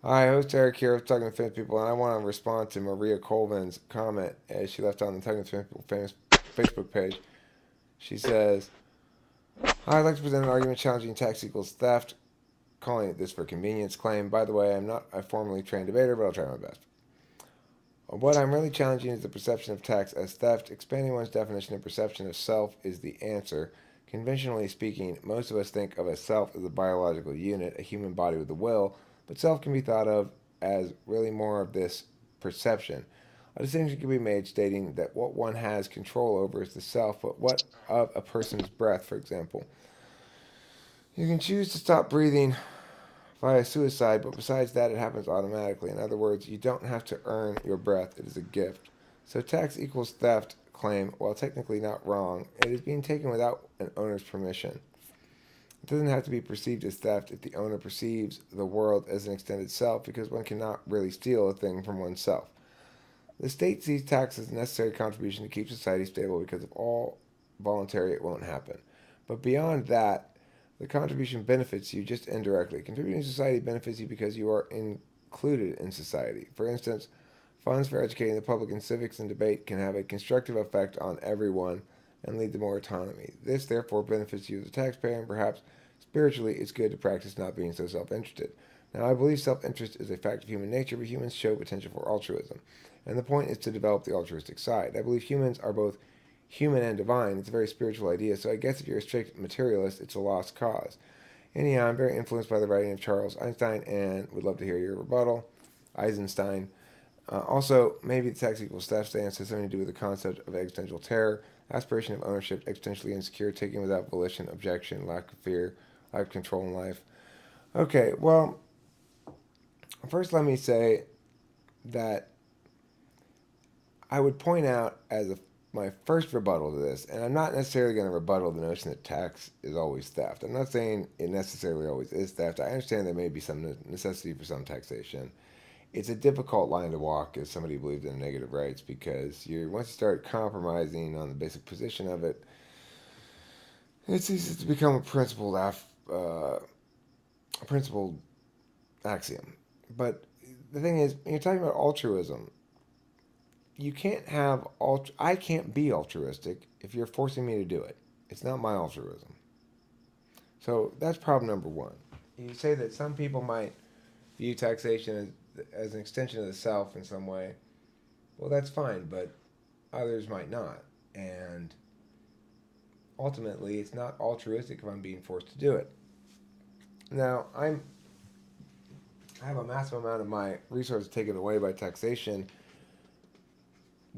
Hi, host Eric here of Talking to Famous People, and I want to respond to Maria Colvin's comment as she left on the Talking to Famous People famous Facebook page. She says, "Hi, I'd like to present an argument challenging tax equals theft, calling it this for convenience claim. By the way, I'm not a formally trained debater, but I'll try my best. What I'm really challenging is the perception of tax as theft. Expanding one's definition of perception of self is the answer. Conventionally speaking, most of us think of a self as a biological unit, a human body with a will, but self can be thought of as really more of this perception. A distinction can be made stating that what one has control over is the self, but what of a person's breath, for example. You can choose to stop breathing via suicide, but besides that, it happens automatically. In other words, you don't have to earn your breath, it is a gift. So, tax equals theft claim, while technically not wrong, it is being taken without an owner's permission. It doesn't have to be perceived as theft if the owner perceives the world as an extended self, because one cannot really steal a thing from oneself. The state sees tax as a necessary contribution to keep society stable because if all voluntary, it won't happen. But beyond that, the contribution benefits you just indirectly. Contributing to society benefits you because you are included in society. For instance, funds for educating the public in civics and debate can have a constructive effect on everyone and lead to more autonomy. This, therefore, benefits you as a taxpayer, and perhaps spiritually, it's good to practice not being so self interested. Now, I believe self interest is a fact of human nature, but humans show potential for altruism. And the point is to develop the altruistic side. I believe humans are both human and divine. It's a very spiritual idea, so I guess if you're a strict materialist, it's a lost cause. Anyhow, I'm very influenced by the writing of Charles Einstein and would love to hear your rebuttal. Eisenstein. Also, maybe the tax equals theft stance has something to do with the concept of existential terror, aspiration of ownership, existentially insecure, taking without volition, objection, lack of fear, lack of control in life. Okay, well, first let me say that I would point out as my first rebuttal to this, and I'm not necessarily going to rebuttal the notion that tax is always theft. I'm not saying it necessarily always is theft. I understand there may be some necessity for some taxation. It's a difficult line to walk as somebody who believes in negative rights because once you start compromising on the basic position of it, it's easy to become a principled axiom. But the thing is, when you're talking about altruism, you can't have I can't be altruistic if you're forcing me to do it. It's not my altruism. So that's problem number one. You say that some people might view taxation as an extension of the self in some way. Well, that's fine, but others might not. And ultimately, it's not altruistic if I'm being forced to do it. Now, I have a massive amount of my resources taken away by taxation.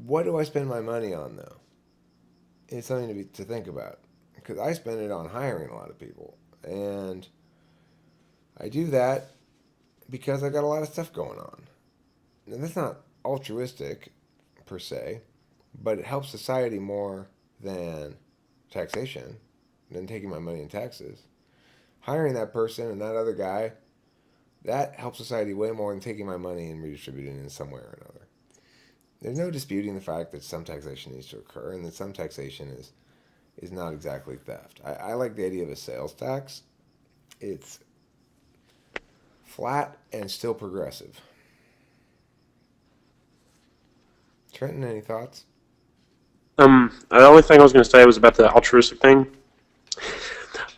What do I spend my money on, though? It's something to think about because I spend it on hiring a lot of people, and I do that because I got a lot of stuff going on. And that's not altruistic per se, but it helps society more than taxation, than taking my money in taxes. Hiring that person and that other guy, that helps society way more than taking my money and redistributing it in some way or another. There's no disputing the fact that some taxation needs to occur and that some taxation is not exactly theft. I like the idea of a sales tax. It's flat and still progressive. Trenton, any thoughts? The only thing I was going to say was about the altruistic thing.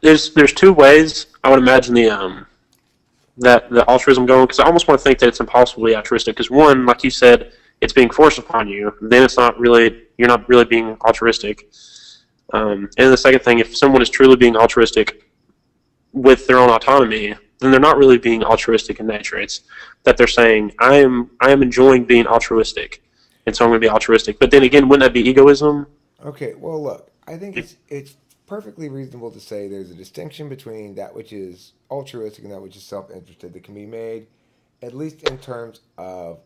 There's two ways I would imagine that the altruism going, because I almost want to think that it's impossible to be altruistic. Because one, like you said, it's being forced upon you. Then it's not really you're not really being altruistic. And the second thing, if someone is truly being altruistic with their own autonomy, then they're not really being altruistic in nature. It's that they're saying I am enjoying being altruistic, and so I'm going to be altruistic. But then again, wouldn't that be egoism? Okay, well, look, I think it's perfectly reasonable to say there's a distinction between that which is altruistic and that which is self-interested that can be made, at least in terms of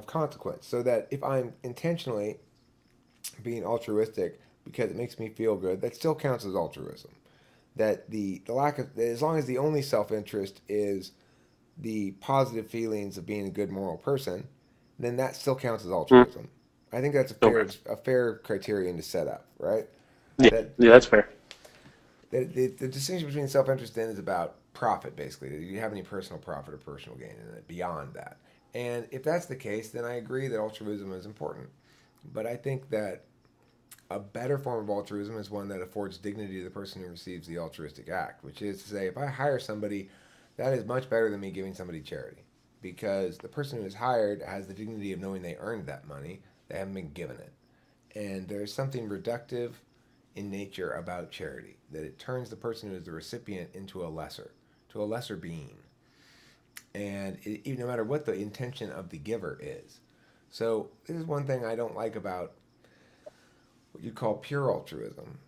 consequence. So that if I'm intentionally being altruistic because it makes me feel good, that still counts as altruism. That the lack of as long as the only self-interest is the positive feelings of being a good moral person, then that still counts as Mm, altruism. I think that's okay. a fair criterion to set up, right? Yeah, That yeah, that's fair. the distinction between self interest then is about profit, basically. Do you have any personal profit or personal gain in it beyond that? And if that's the case, then I agree that altruism is important. But I think that a better form of altruism is one that affords dignity to the person who receives the altruistic act, which is to say, if I hire somebody, that is much better than me giving somebody charity. Because the person who is hired has the dignity of knowing they earned that money, they haven't been given it. And there's something reductive in nature about charity, that it turns the person who is the recipient into to a lesser being. And no matter what the intention of the giver is. So this is one thing I don't like about what you call pure altruism.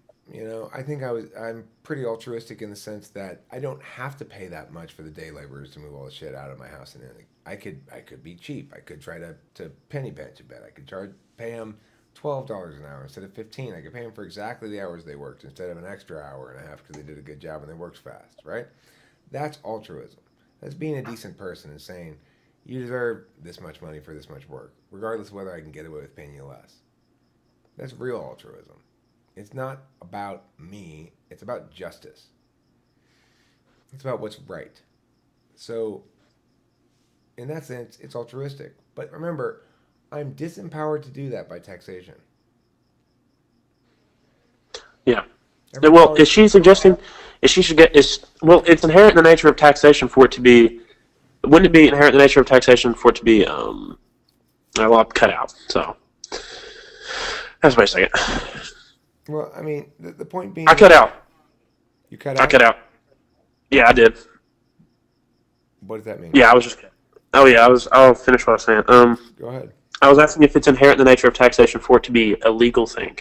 I think I'm pretty altruistic in the sense that I don't have to pay that much for the day laborers to move all the shit out of my house and anything. I could be cheap. I could try to penny pinch a bit. I could pay them $12 an hour instead of 15. I could pay them for exactly the hours they worked instead of an extra hour and a half because they did a good job and they worked fast, right? That's altruism. That's being a decent person and saying, you deserve this much money for this much work, regardless of whether I can get away with paying you less. That's real altruism. It's not about me, it's about justice. It's about what's right. So, in that sense, it's altruistic. But remember, I'm disempowered to do that by taxation. Yeah. Every Well, dollar. is she suggesting is she should get is well? It's inherent in the nature of taxation for it to be. Wouldn't it be inherent in the nature of taxation for it to be? Well, I'll cut out. So that's wait a second. Well, I mean, the point I being cut that out. you cut I out. cut out. Yeah, I did. What does that mean? Yeah, I was just. Oh yeah, I was. I'll finish what I was saying. Go ahead. I was asking if it's inherent in the nature of taxation for it to be a legal thing.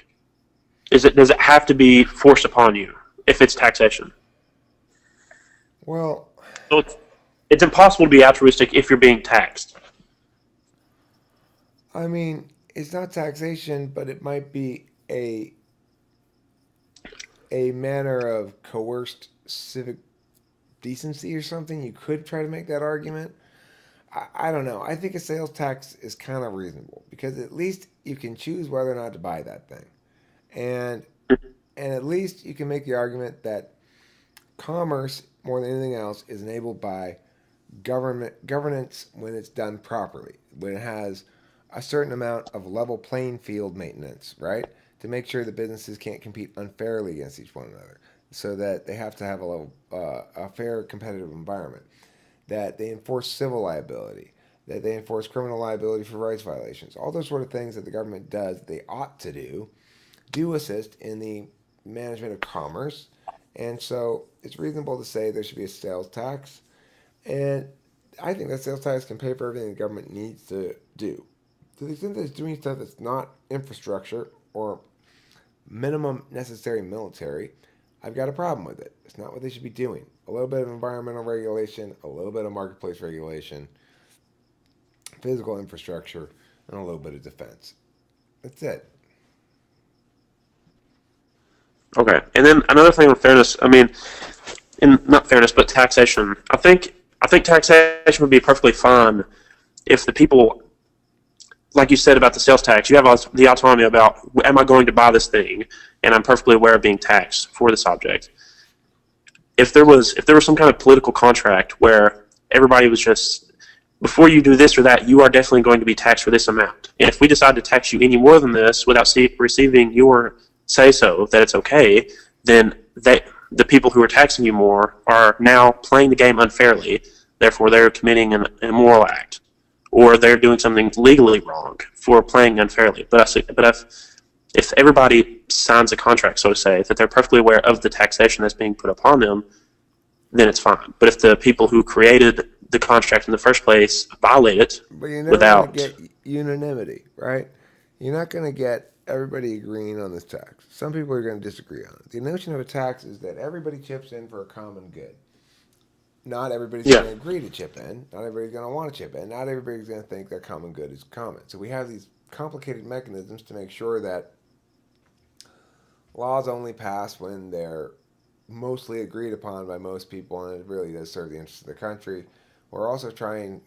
Does it have to be forced upon you if it's taxation? Well, So it's impossible to be altruistic if you're being taxed. I mean, it's not taxation, but it might be a manner of coerced civic decency or something. You could try to make that argument. I don't know. I think a sales tax is kind of reasonable because at least you can choose whether or not to buy that thing, and and at least you can make the argument that commerce more than anything else is enabled by governance when it's done properly, when it has a certain amount of level playing field maintenance, right? To make sure that businesses can't compete unfairly against each one another, so that they have to have a fair competitive environment. That they enforce civil liability, that they enforce criminal liability for rights violations. All those sort of things that the government does, that they ought to do assist in the management of commerce. And so it's reasonable to say there should be a sales tax. And I think that sales tax can pay for everything the government needs to do. To the extent that it's doing stuff that's not infrastructure or minimum necessary military, I've got a problem with it. It's not what they should be doing. A little bit of environmental regulation, a little bit of marketplace regulation, physical infrastructure, and a little bit of defense. That's it. Okay, and then another thing on fairness. I mean, in not fairness, but taxation. I think taxation would be perfectly fine if the people, like you said about the sales tax, you have the autonomy about am I going to buy this thing, and I'm perfectly aware of being taxed for this object. If there was some kind of political contract where everybody was just before you do this or that, you are definitely going to be taxed for this amount. And if we decide to tax you any more than this without receiving your say so that it's okay, then the people who are taxing you more are now playing the game unfairly. Therefore, they're committing an immoral act, or they're doing something legally wrong for playing unfairly. If everybody signs a contract, so to say, that they're perfectly aware of the taxation that's being put upon them, then it's fine. But if the people who created the contract in the first place violate it But you're never going to without, get unanimity, right? You're not going to get everybody agreeing on this tax. Some people are going to disagree on it. The notion of a tax is that everybody chips in for a common good. Not everybody's yeah, going to agree to chip in. Not everybody's going to want to chip in. Not everybody's going to think that common good is common. So we have these complicated mechanisms to make sure that laws only pass when they're mostly agreed upon by most people, and it really does serve the interests of the country. We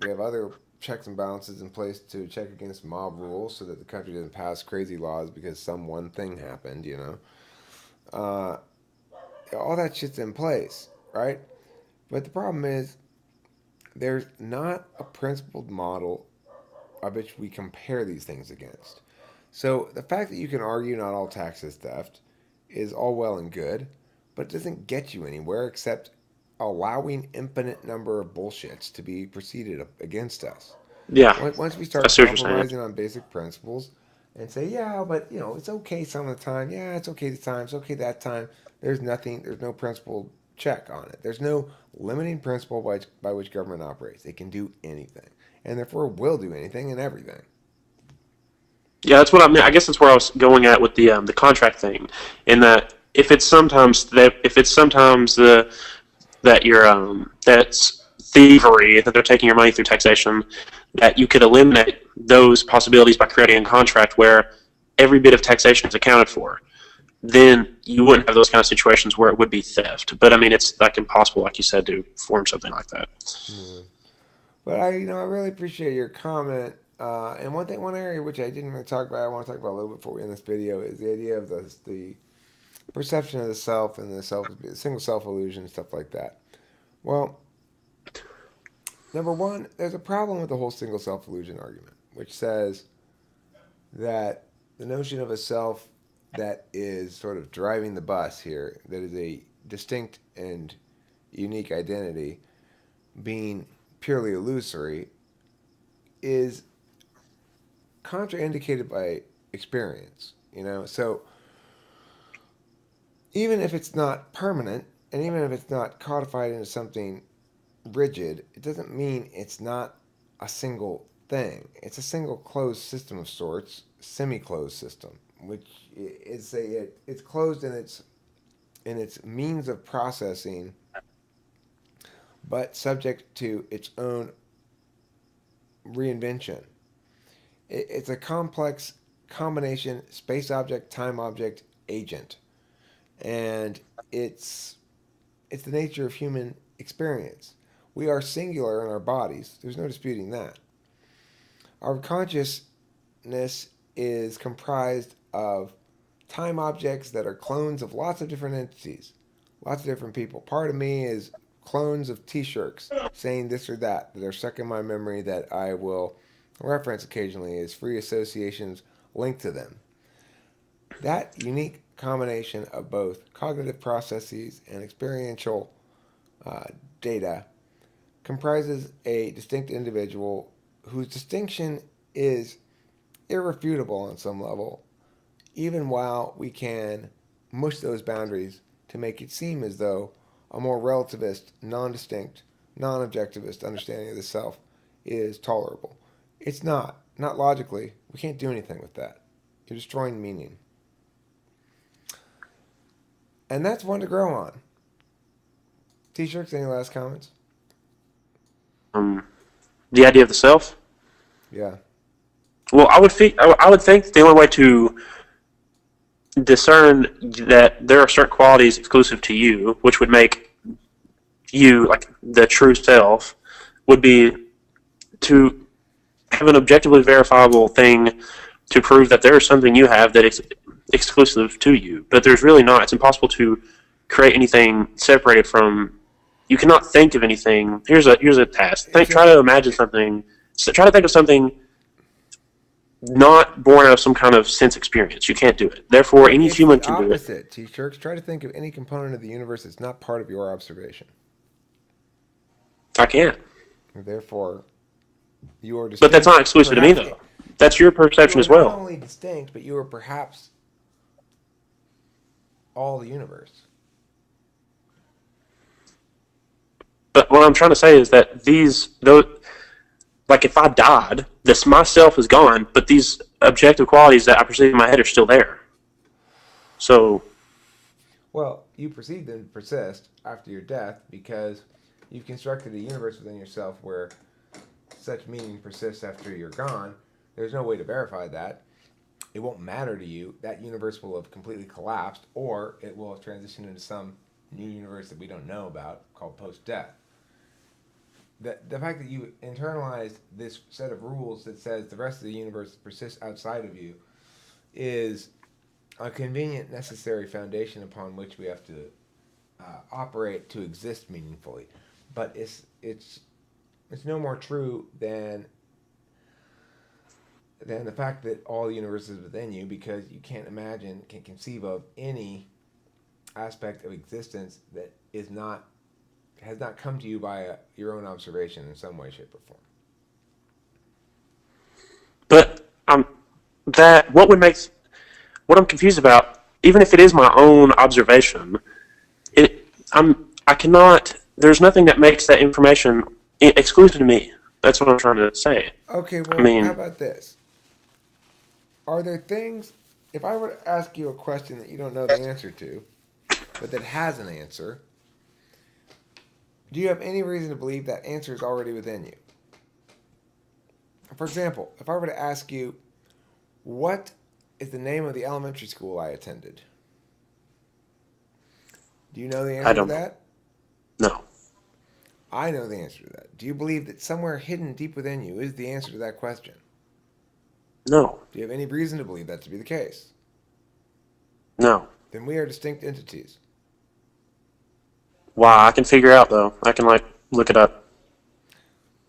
have other checks and balances in place to check against mob rules so that the country doesn't pass crazy laws because some one thing happened. Uh, all that shit's in place, right? But the problem is, there's not a principled model by which we compare these things against. So the fact that you can argue not all tax is theft is all well and good, but it doesn't get you anywhere except allowing infinite number of bullshits to be proceeded against us. Yeah, Once we I start see what you're saying. compromising on basic principles and say, yeah, but it's okay some of the time. Yeah, it's okay this time. It's okay that time. There's nothing. There's no principle check on it. There's no limiting principle by which government operates. It can do anything, and therefore will do anything and everything. Yeah, that's what I mean. I guess that's where I was going at with the contract thing, in that if it's sometimes the that you're that's thievery, that they're taking your money through taxation, that you could eliminate those possibilities by creating a contract where every bit of taxation is accounted for. Then you wouldn't have those kind of situations where it would be theft. But I mean, it's like impossible, like you said, to form something like that. Mm. But I really appreciate your comment. And one area which I didn't really talk about, I want to talk about a little bit before we end this video, is the idea of the perception of the self and the single self illusion, stuff like that. Well, number one, there's a problem with the whole single self illusion argument, which says that the notion of a self that is sort of driving the bus here, that is a distinct and unique identity, being purely illusory, is contraindicated by experience. So even if it's not permanent, and even if it's not codified into something rigid, it doesn't mean it's not a single thing. It's a single closed system of sorts, semi-closed system, which is it's closed in its means of processing, but subject to its own reinvention. It's a complex combination space object, time object, agent, and it's it's the nature of human experience. We are singular in our bodies. There's no disputing that. Our consciousness is comprised of time objects that are clones of lots of different entities, lots of different people. Part of me is clones of t-shirts saying this or that are stuck in my memory that I will reference occasionally as free associations linked to them. That unique combination of both cognitive processes and experiential uh, data comprises a distinct individual whose distinction is irrefutable on some level, even while we can mush those boundaries to make it seem as though a more relativist, non distinct, non objectivist understanding of the self is tolerable. It's not. Not logically. We can't do anything with that. You're destroying meaning. And that's one to grow on. T shirts, any last comments? Um, the idea of the self. Yeah. Well, I would think the only way to discern that there are certain qualities exclusive to you, which would make you like the true self, would be to have an objectively verifiable thing to prove that there is something you have that is exclusive to you. But there's really not. It's impossible to create anything separated from. You cannot think of anything. Here's a task. Try to imagine something. Try to think of something not born out of some kind of sense experience. You can't do it. Therefore, any It's human the can do it. opposite, T shirts. Try to think of any component of the universe that's not part of your observation. I can't. Therefore, you are But that's distinct. not exclusive to me, Perhaps though. That's your you perception are as not well. only distinct, but you are perhaps all the universe. But what I'm trying to say is that those, like if I died, this myself is gone, but these objective qualities that I perceive in my head are still there. So Well, you perceive them to persist after your death because you've constructed a universe within yourself where such meaning persists after you're gone. There's no way to verify that. It won't matter to you. That universe will have completely collapsed, or it will have transitioned into some new universe that we don't know about called post death. The fact that you internalized this set of rules that says the rest of the universe persists outside of you is a convenient, necessary foundation upon which we have to operate to exist meaningfully. but it's no more true than the fact that all the universe is within you, because you can't conceive of any aspect of existence that is not has not come to you by your own observation in some way, shape, or form. But that what I'm confused about. Even if it is my own observation, I cannot. There's nothing that makes that information exclusive to me. That's what I'm trying to say. Okay, I well, how mean, about this? Are there things, if I were to ask you a question that you don't know the answer to, but that has an answer, do you have any reason to believe that answer is already within you? For example, if I were to ask you, what is the name of the elementary school I attended? Do you know the I answer to don't know. that? No, I know the answer to that. Do you believe that somewhere hidden deep within you is the answer to that question? no, Do you have any reason to believe that to be the case? no. Then we are distinct entities. Why? I can figure out though. I can like look it up.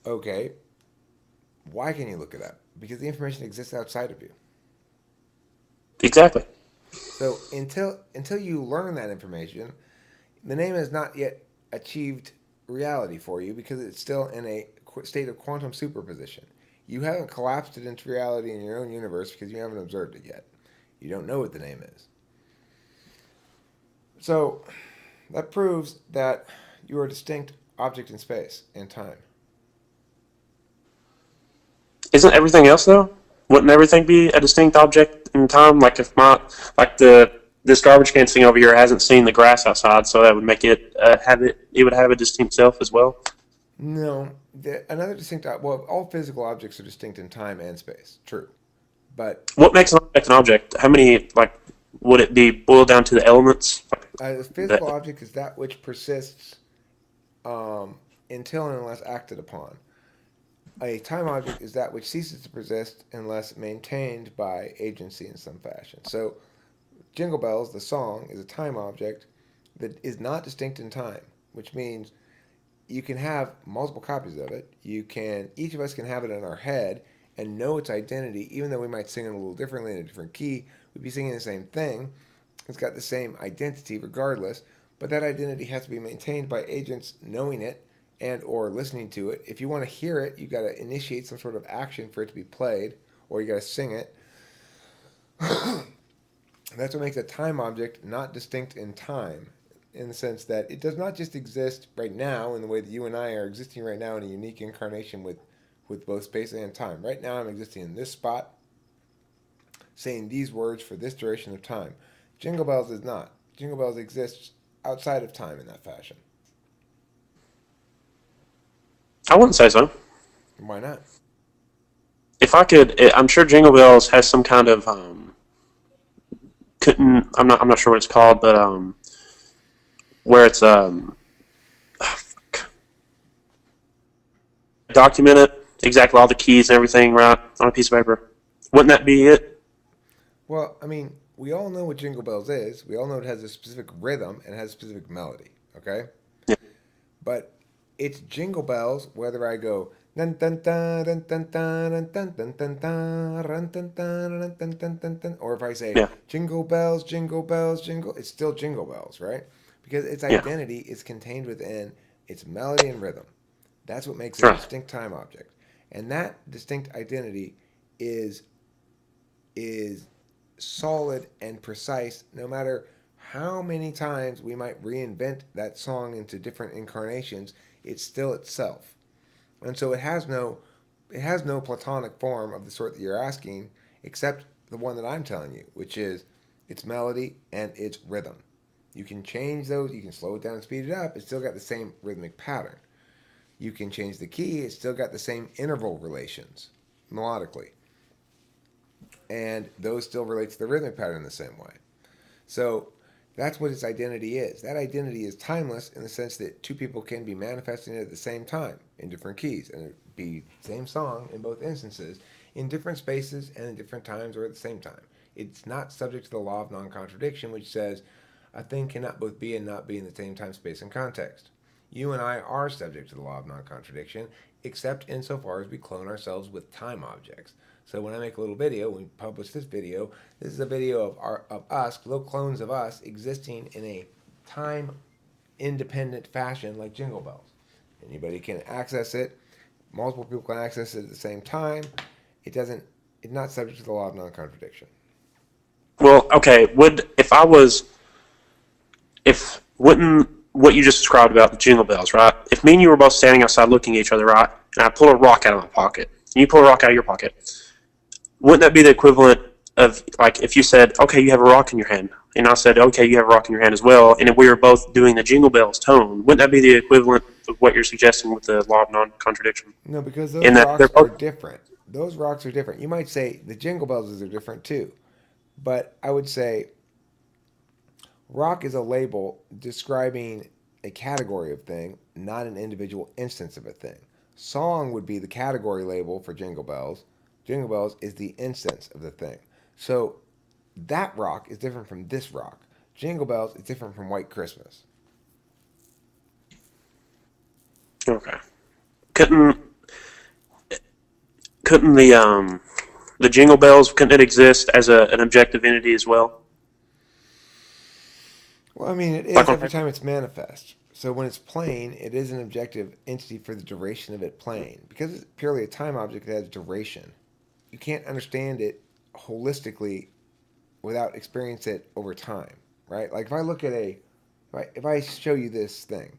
Okay, why can you look it up? Because the information exists outside of you. Exactly. So until you learn that information, the name has not yet achieved reality for you, because it's still in a state of quantum superposition. You haven't collapsed it into reality in your own universe because you haven't observed it yet. You don't know what the name is. So that proves that you are a distinct object in space and time. Isn't everything else though? Wouldn't everything be a distinct object in time? Like if my like the this garbage can thing over here hasn't seen the grass outside, so that would make it have it. It would have a distinct self as well. No, another distinct. Well, all physical objects are distinct in time and space. True, but What makes an object an object? How many like would it be boiled down to the elements? a physical That object is that which persists until and unless acted upon. A time object is that which ceases to persist unless maintained by agency in some fashion. So, Jingle Bells, the song, is a time object that is not distinct in time, which means you can have multiple copies of it. Each of us can have it in our head and know its identity, even though we might sing it a little differently in a different key. We'd be singing the same thing. It's got the same identity regardless, but that identity has to be maintained by agents knowing it and or listening to it. If you want to hear it, you got to initiate some sort of action for it to be played, or you got to sing it. That's what makes a time object not distinct in time, in the sense that it does not just exist right now in the way that you and I are existing right now in a unique incarnation with both space and time. Right now, I'm existing in this spot, saying these words for this duration of time. Jingle Bells is not. Jingle Bells exists outside of time in that fashion. I wouldn't say so. Why not? If I could, I'm sure Jingle Bells has some kind of couldn't. I'm not sure what it's called, but where it's document it exactly all the keys and everything right on a piece of paper. Wouldn't that be it? Well, I mean, we all know what Jingle Bells is. We all know it has a specific rhythm and has a specific melody. Okay, Yeah. but it's Jingle Bells whether I go dun dun dun dun dun dun dun dun dun dun dun dun dun dun dun dun dun, or if I say Yeah. Jingle Bells, Jingle Bells, Jingle, it's still Jingle Bells, right? Because its Yeah. identity is contained within its melody and rhythm. That's what makes it a Right. distinct time object, and that distinct identity is is solid and precise, no matter how many times we might reinvent that song into different incarnations. It's still itself, and so it has no platonic form of the sort that you're asking, except the one that I'm telling you, which is its melody and its rhythm. You can change those. You can slow it down and speed it up. It's still got the same rhythmic pattern. You can change the key. It's still got the same interval relations melodically, and those still relate to the rhythmic pattern the same way. So that's what its identity is. That identity is timeless in the sense that two people can be manifesting it at the same time in different keys, and it be same song in both instances, in different spaces and in different times or at the same time. It's not subject to the law of non-contradiction, which says a thing cannot both be and not be in the same time, space, and context. You and I are subject to the law of non-contradiction, except insofar as we clone ourselves with time objects. So when I make a little video, when we publish this is a video of us, little clones of us existing in a time independent fashion like Jingle Bells. Anybody can access it. Multiple people can access it at the same time. It's not subject to the law of non-contradiction. Well, okay. Wouldn't what you just described about the Jingle Bells, right? If me and you were both standing outside looking at each other, right, and I pull a rock out of my pocket, and you pull a rock out of your pocket, wouldn't that be the equivalent of, like, if you said, okay, you have a rock in your hand, and I said, okay, you have a rock in your hand as well, and if we were both doing the Jingle Bells tone, wouldn't that be the equivalent of what you're suggesting with the law of non-contradiction? No, because those rocks are different. Those rocks are different. You might say the Jingle Bells are different too, but I would say rock is a label describing a category of thing, not an individual instance of a thing. Song would be the category label for Jingle Bells. Jingle Bells is the instance of the thing. So that rock is different from this rock. Jingle Bells is different from White Christmas. Okay. Couldn't the Jingle Bells, couldn't it exist as an objective entity as well? Well, I mean, it is every time it's manifest. So when it's playing, it is an objective entity for the duration of it playing. Because it's purely a time object that has duration, you can't understand it holistically without experiencing it over time, right? Like if I look at if I show you this thing,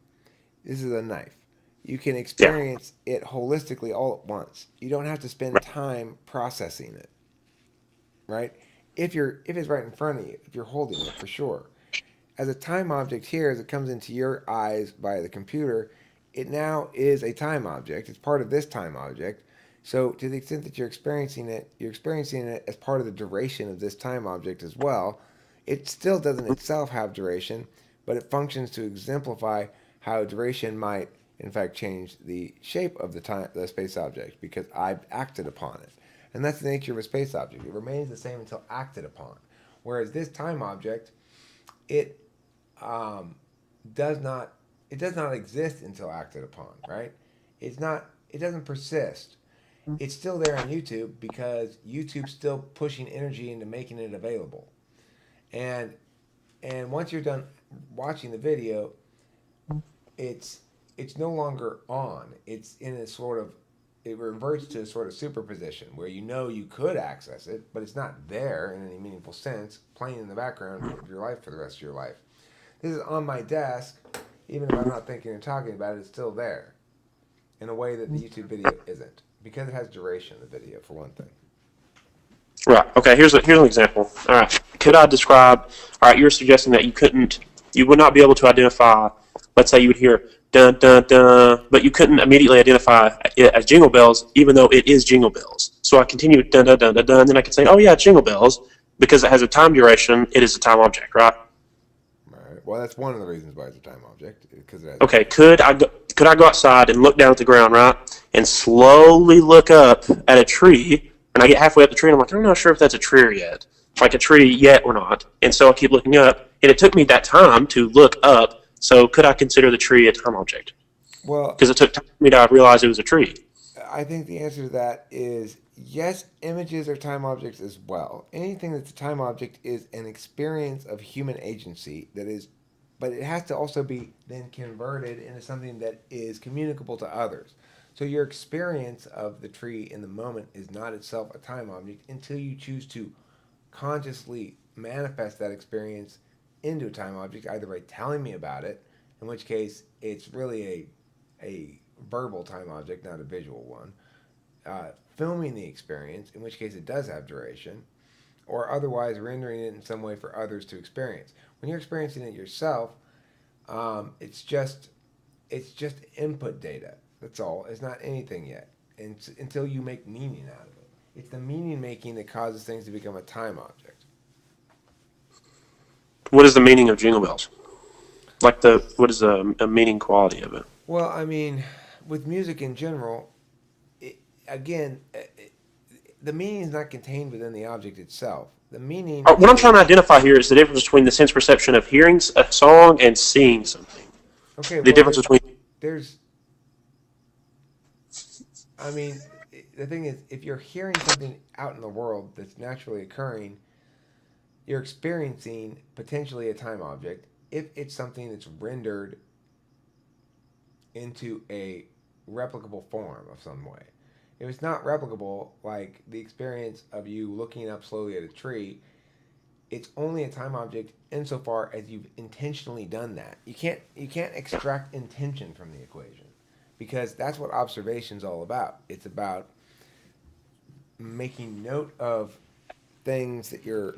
this is a knife. You can experience it holistically all at once. You don't have to spend time processing it, right? If it's right in front of you, if you're holding it, for sure. As a time object here, as it comes into your eyes by the computer, it now is a time object. It's part of this time object. So to the extent that you're experiencing it as part of the duration of this time object as well. It still doesn't itself have duration, but it functions to exemplify how duration might, in fact, change the shape of the space object because I've acted upon it. And that's the nature of a space object. It remains the same until acted upon. Whereas this time object, it does not exist until acted upon, right? It doesn't persist. It's still there on YouTube because YouTube's still pushing energy into making it available. And once you're done watching the video, it's no longer on. It's in a sort of, it reverts to a sort of superposition where you could access it, but it's not there in any meaningful sense, playing in the background of your life for the rest of your life. This is on my desk, even if I'm not thinking or talking about it, it's still there in a way that the YouTube video isn't, because it has duration, the video, for one thing. Right. Okay. Here's an example. All right. Could I describe? All right. You're suggesting that you would not be able to identify. Let's say you would hear dun dun dun, but you couldn't immediately identify it as Jingle Bells, even though it is Jingle Bells. So I continue dun dun dun dun dun, and then I could say, oh yeah, Jingle Bells, because it has a time duration. It is a time object, right? Right. Well, that's one of the reasons why it's a time object, because it has. Okay. Could I go outside and look down at the ground, right, and slowly look up at a tree? And I get halfway up the tree, and I'm like, I'm not sure if that's a tree yet, like a tree yet or not. And so I keep looking up, and it took me that time to look up. So could I consider the tree a time object? Well, because it took time for me to realize it was a tree. I think the answer to that is yes, images are time objects as well. Anything that's a time object is an experience of human agency but it has to also be then converted into something that is communicable to others. So your experience of the tree in the moment is not itself a time object until you choose to consciously manifest that experience into a time object, either by telling me about it, in which case it's really a verbal time object, not a visual one, filming the experience, in which case it does have duration, or otherwise rendering it in some way for others to experience. When you're experiencing it yourself, it's just input data. That's all. It's not anything yet, until you make meaning out of it. It's the meaning making that causes things to become a time object. What is the meaning of Jingle Bells? What is a meaning quality of it? Well, I mean, with music in general, the meaning is not contained within the object itself. The meaning. What I'm trying to identify here is the difference between the sense perception of hearing a song and seeing something. Okay. The difference between. there's, I mean, the thing is, if you're hearing something out in the world that's naturally occurring, you're experiencing potentially a time object if it's something that's rendered into a replicable form of some way. If it's not replicable, like the experience of you looking up slowly at a tree, it's only a time object insofar as you've intentionally done that. You can't extract intention from the equation because that's what observation's all about. It's about making note of things that you're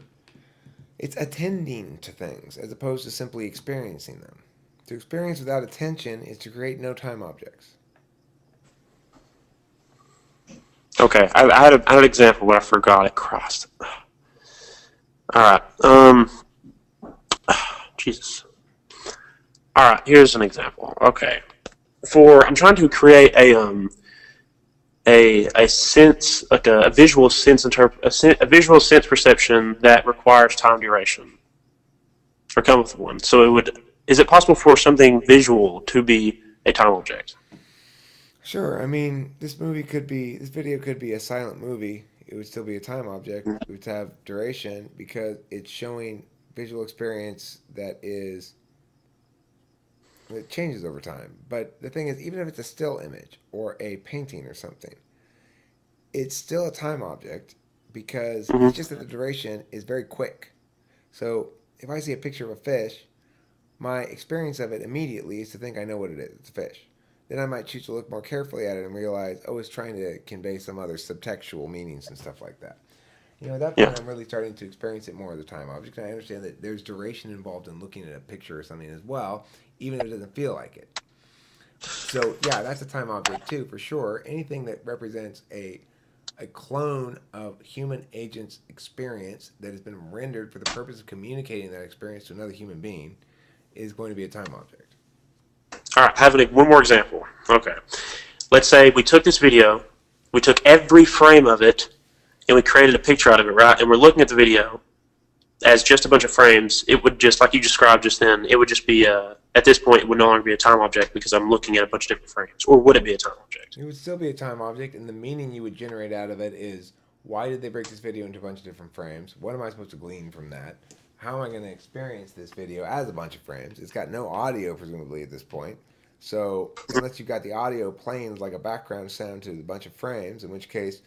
it's attending to things as opposed to simply experiencing them. To experience without attention is to create no time objects. Okay, I had an example, but I forgot it. Crossed. All right. Jesus. All right. Here's an example. Okay. I'm trying to create a sense, like a visual sense a visual sense perception that requires time duration, or come with one. So it would. Is it possible for something visual to be a time object? Sure, I mean, this video could be a silent movie. It would still be a time object. It would have duration because it's showing visual experience it changes over time. But the thing is, even if it's a still image or a painting or something, it's still a time object because Mm-hmm. it's just that the duration is very quick. So if I see a picture of a fish, my experience of it immediately is to think I know what it is. It's a fish. Then I might choose to look more carefully at it and realize, oh, it's trying to convey some other subtextual meanings and stuff like that. At that Yeah. point, I'm really starting to experience it more as a time object. And I understand that there's duration involved in looking at a picture or something as well, even if it doesn't feel like it. So, yeah, that's a time object too, for sure. Anything that represents a clone of human agent's experience that has been rendered for the purpose of communicating that experience to another human being is going to be a time object. All right. Having one more example. Okay. Let's say we took this video, we took every frame of it, and we created a picture out of it, right? And we're looking at the video as just a bunch of frames. It would just, like you described just then, it would just be, at this point, it would no longer be a time object because I'm looking at a bunch of different frames. Or would it be a time object? It would still be a time object, and the meaning you would generate out of it is, why did they break this video into a bunch of different frames? What am I supposed to glean from that? How am I going to experience this video as a bunch of frames? It's got no audio, presumably, at this point. So, unless you've got the audio playing like a background sound to a bunch of frames, in which case,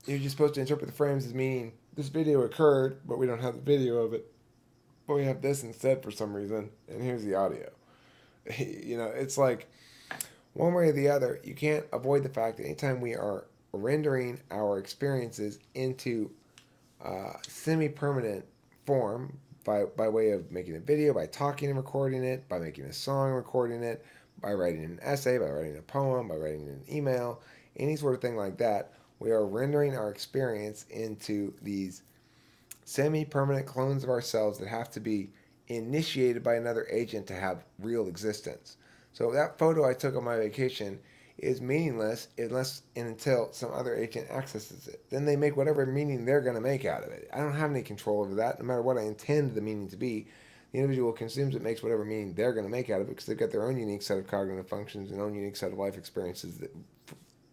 you're just supposed to interpret the frames as meaning this video occurred, but we don't have the video of it. But we have this instead for some reason, and here's the audio. It's like one way or the other, you can't avoid the fact that anytime we are rendering our experiences into semi-permanent form by way of making a video, by talking and recording it, by making a song and recording it, by writing an essay, by writing a poem, by writing an email, any sort of thing like that, we are rendering our experience into these semi-permanent clones of ourselves that have to be initiated by another agent to have real existence. So that photo I took on my vacation is meaningless unless and until some other agent accesses it. Then they make whatever meaning they're going to make out of it. I don't have any control over that. No matter what I intend the meaning to be, the individual consumes it, makes whatever meaning they're going to make out of it because they've got their own unique set of cognitive functions and own unique set of life experiences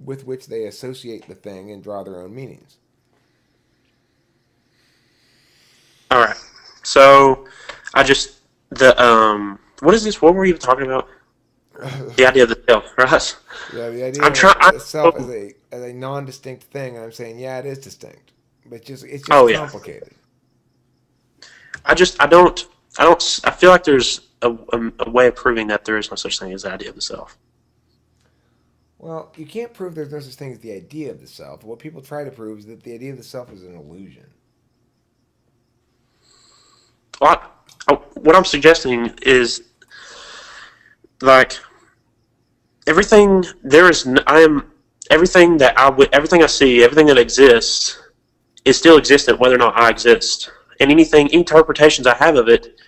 with which they associate the thing and draw their own meanings. All right. So what is this? What were you even talking about? The idea of the self, right? Yeah, the idea I'm trying. of itself as a non-distinct thing, and I'm saying, yeah, it is distinct, but it's just Oh yeah. complicated. I feel like there's a way of proving that there is no such thing as the idea of the self. Well, you can't prove there's no such thing as the idea of the self. What people try to prove is that the idea of the self is an illusion. What I'm suggesting is, like, everything everything I see, everything that exists is still existent whether or not I exist. And any interpretations I have of it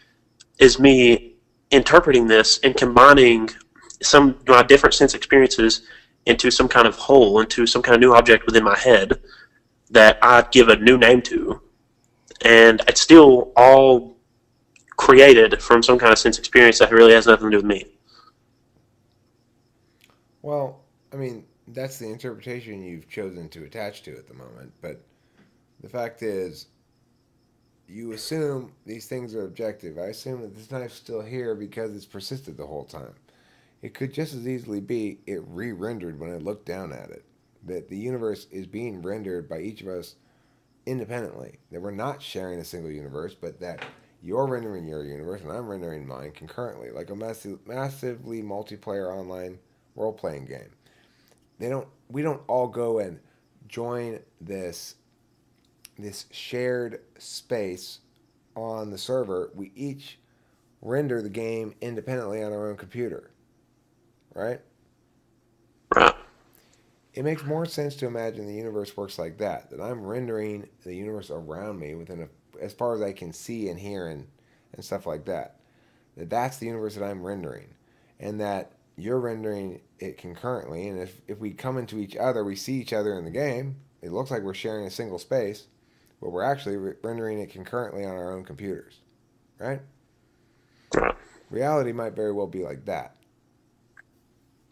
is me interpreting this and combining my different sense experiences into some kind of whole, into some kind of new object within my head that I give a new name to. And it's still all created from some kind of sense experience that really has nothing to do with me. Well, I mean, that's the interpretation you've chosen to attach to at the moment. But the fact is, you assume these things are objective. I assume that this knife's still here because it's persisted the whole time. It could just as easily be it re-rendered when I looked down at it. That the universe is being rendered by each of us independently. That we're not sharing a single universe, but that you're rendering your universe and I'm rendering mine concurrently, like a massively multiplayer online role-playing game. We don't all go and join this shared space on the server. We each render the game independently on our own computer, right? Right. It makes more sense to imagine the universe works like that. That I'm rendering the universe around me as far as I can see and hear and stuff like that. That's the universe that I'm rendering, and that you're rendering it concurrently. And if we come into each other, we see each other in the game. It looks like we're sharing a single space, but we're actually rendering it concurrently on our own computers, right? Right. Reality might very well be like that,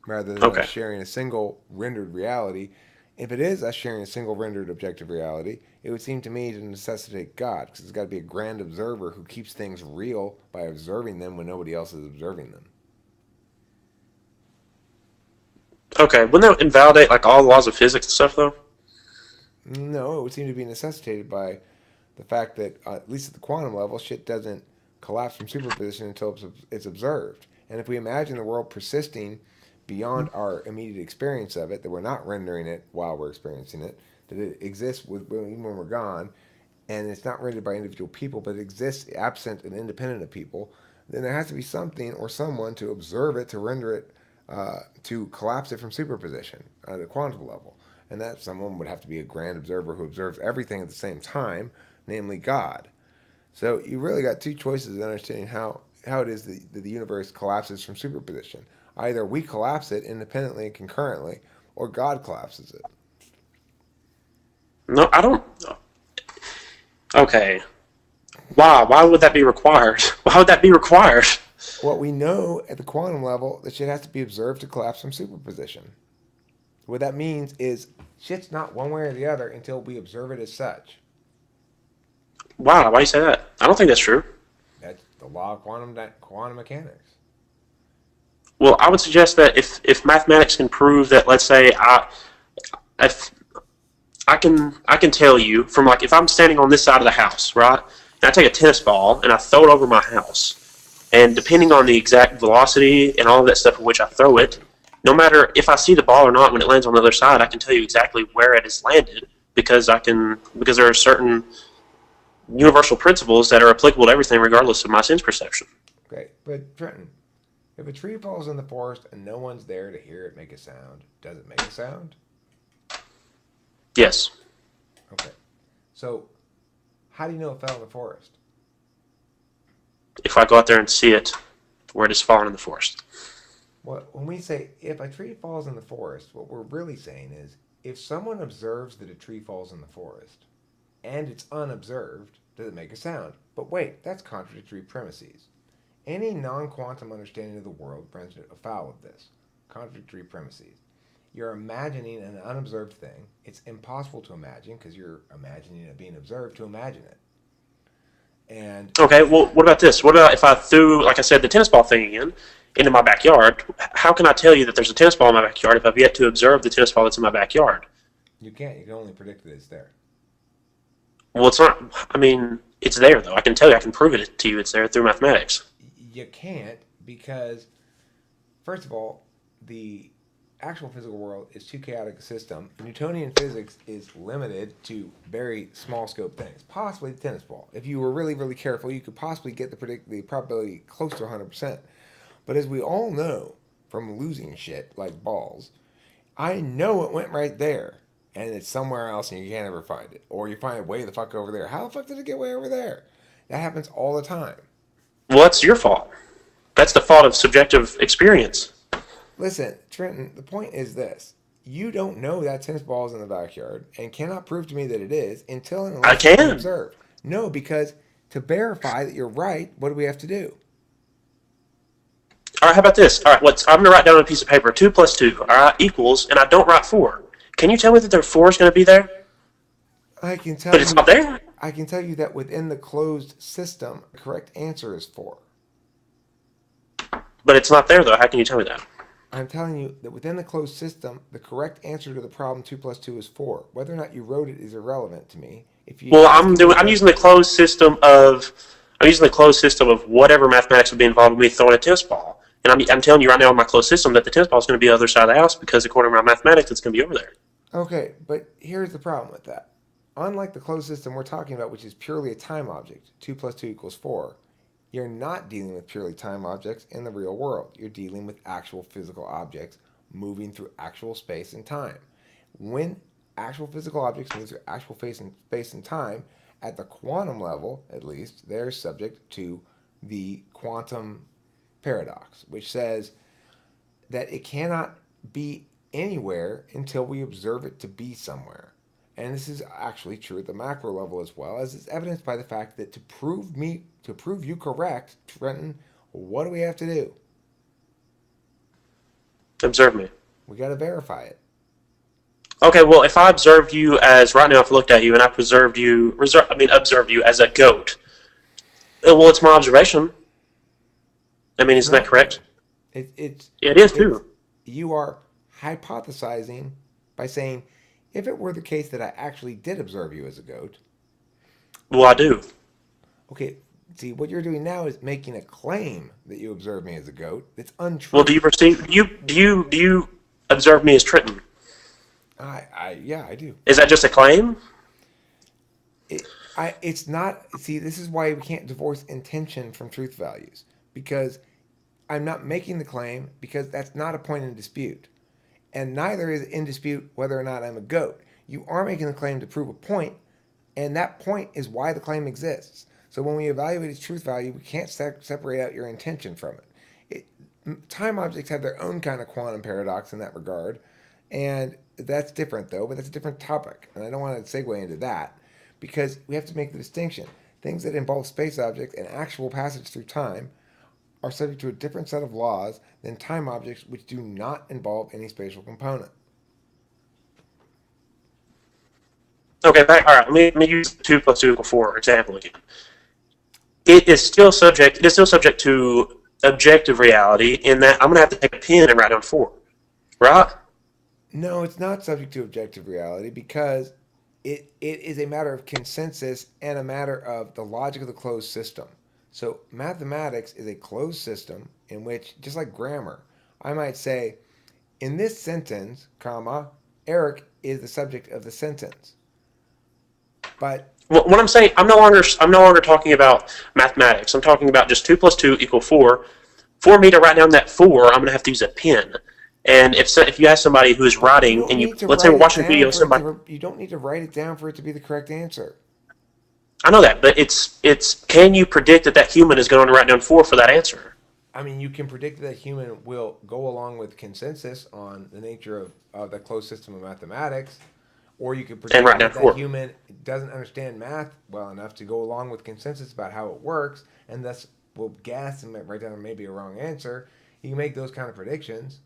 rather than us Okay. sharing a single rendered reality. If it is us sharing a single rendered objective reality, it would seem to me to necessitate God, because it's got to be a grand observer who keeps things real by observing them when nobody else is observing them. Okay. Wouldn't that invalidate like all the laws of physics and stuff, though? No, it would seem to be necessitated by the fact that, at least at the quantum level, shit doesn't collapse from superposition until it's observed. And if we imagine the world persisting beyond our immediate experience of it, that we're not rendering it while we're experiencing it, that it exists even when we're gone, and it's not rendered by individual people, but it exists absent and independent of people, then there has to be something or someone to observe it, to render it, to collapse it from superposition at a quantum level. And that someone would have to be a grand observer who observes everything at the same time, namely God. So you really got two choices in understanding how it is that the universe collapses from superposition. Either we collapse it independently and concurrently, or God collapses it. No, I don't. Okay. Why? Why would that be required? Why would that be required? What we know at the quantum level, that shit has to be observed to collapse from superposition. What that means is shit's not one way or the other until we observe it as such. Why? Why do you say that? I don't think that's true. That's the law of quantum mechanics. Well, I would suggest that if mathematics can prove that, let's say if I can tell you from like if I'm standing on this side of the house, right, and I take a tennis ball and I throw it over my house, and depending on the exact velocity and all of that stuff in which I throw it, no matter if I see the ball or not when it lands on the other side, I can tell you exactly where it has landed because there are certain universal principles that are applicable to everything regardless of my sense perception. Okay, but Trenton, if a tree falls in the forest and no one's there to hear it make a sound, does it make a sound? Yes. Okay. So, how do you know it fell in the forest? If I go out there and see it where it is fallen in the forest. Well, when we say if a tree falls in the forest, what we're really saying is if someone observes that a tree falls in the forest and it's unobserved, does it make a sound? But wait, that's contradictory premises. Any non quantum understanding of the world runs afoul of this. Contradictory premises. You're imagining an unobserved thing. It's impossible to imagine because you're imagining it being observed to imagine it. And Okay, well, what about this? What about if I threw, like I said, the tennis ball thing again into my backyard? How can I tell you that there's a tennis ball in my backyard if I've yet to observe the tennis ball that's in my backyard? you can't, you can only predict that it's there. Well, it's not. I mean, it's there though. I can tell you. I can prove it to you. It's there through mathematics. You can't because, first of all, the actual physical world is too chaotic a system. Newtonian physics is limited to very small scope things, possibly the tennis ball. If you were really, really careful, you could possibly get the probability close to 100%. But as we all know from losing shit like balls, I know it went right there. And it's somewhere else and you can't ever find it. Or you find it way the fuck over there. How the fuck did it get way over there? That happens all the time. Well, that's your fault. That's the fault of subjective experience. Listen, Trenton, the point is this. You don't know that tennis ball is in the backyard and cannot prove to me that it is until and I unless it's been can. observed. No, because to verify that you're right, what do we have to do? All right, how about this? All right, I'm going to write down on a piece of paper 2 plus 2, all right, equals, and I don't write 4. Can you tell me that the 4 is going to be there, I can tell but it's not you, there? I can tell you that within the closed system, the correct answer is 4. But it's not there, though. How can you tell me that? I'm telling you that within the closed system, the correct answer to the problem 2 plus 2 is 4. Whether or not you wrote it is irrelevant to me. If you Well, ask me what I'm the using the closed system of whatever mathematics would be involved with me throwing a tennis ball. And I'm telling you right now in my closed system that the tennis ball is going to be on the other side of the house because according to my mathematics, it's going to be over there. Okay, but here's the problem with that. Unlike the closed system we're talking about, which is purely a time object, 2 plus 2 equals 4, you're not dealing with purely time objects in the real world. You're dealing with actual physical objects moving through actual space and time. When actual physical objects move through actual space and time, at the quantum level, at least, they're subject to the quantum paradox, which says that it cannot be anywhere until we observe it to be somewhere. And this is actually true at the macro level as well, as is evidenced by the fact that to prove you correct, Trenton, what do we have to do? Observe me. We got to verify it. Okay, well, if I observed you as right now, if I looked at you and I observed you as a goat, well, it's my observation. I mean, It's isn't that not correct? though. Yeah, it is It's too. you are hypothesizing by saying, if it were the case that I actually did observe you as a goat, Well, I do. okay, see what you're doing now is making a claim that you observed me as a goat. It's Well, untrue. do you observe me as Trenton? Yeah, I do. Is that just a claim? It, it's not. See, this is why we can't divorce intention from truth values, because I'm not making the claim because that's not a point in dispute, and neither is in dispute whether or not I'm a goat. You are making the claim to prove a point, and that point is why the claim exists. So when we evaluate its truth value, we can't separate out your intention from time objects have their own kind of quantum paradox in that regard, and that's different though. But that's a different topic, and I don't want to segue into that because we have to make the distinction. Things that involve space objects and actual passage through time are subject to a different set of laws than time objects which do not involve any spatial component. Okay, all right. Let me use 2 plus 2 equals 4 example again. It is still subject. It is still subject to objective reality in that I'm going to have to take a pen and write down 4, right? No, it's not subject to objective reality because it is a matter of consensus and a matter of the logic of the closed system. So mathematics is a closed system in which, just like grammar, I might say, in this sentence, comma, Eric is the subject of the sentence. But What I'm saying, I'm no longer talking about mathematics. I'm talking about just 2 plus 2 equal 4. For me to write down that 4, I'm going to have to use a pen. And if you ask somebody who is you writing, don't and need to let's say write we're it watching a down video, for it somebody, to. You don't need to write it down for it to be the correct answer. I know that, but it's can you predict that human is going to write down 4 for that answer? I mean, you can predict that human will go along with consensus on the nature of the closed system of mathematics, or you could And predict write down that that 4. human doesn't understand math well enough to go along with consensus about how it works, and thus will guess and write down maybe a wrong answer. You can make those kind of predictions.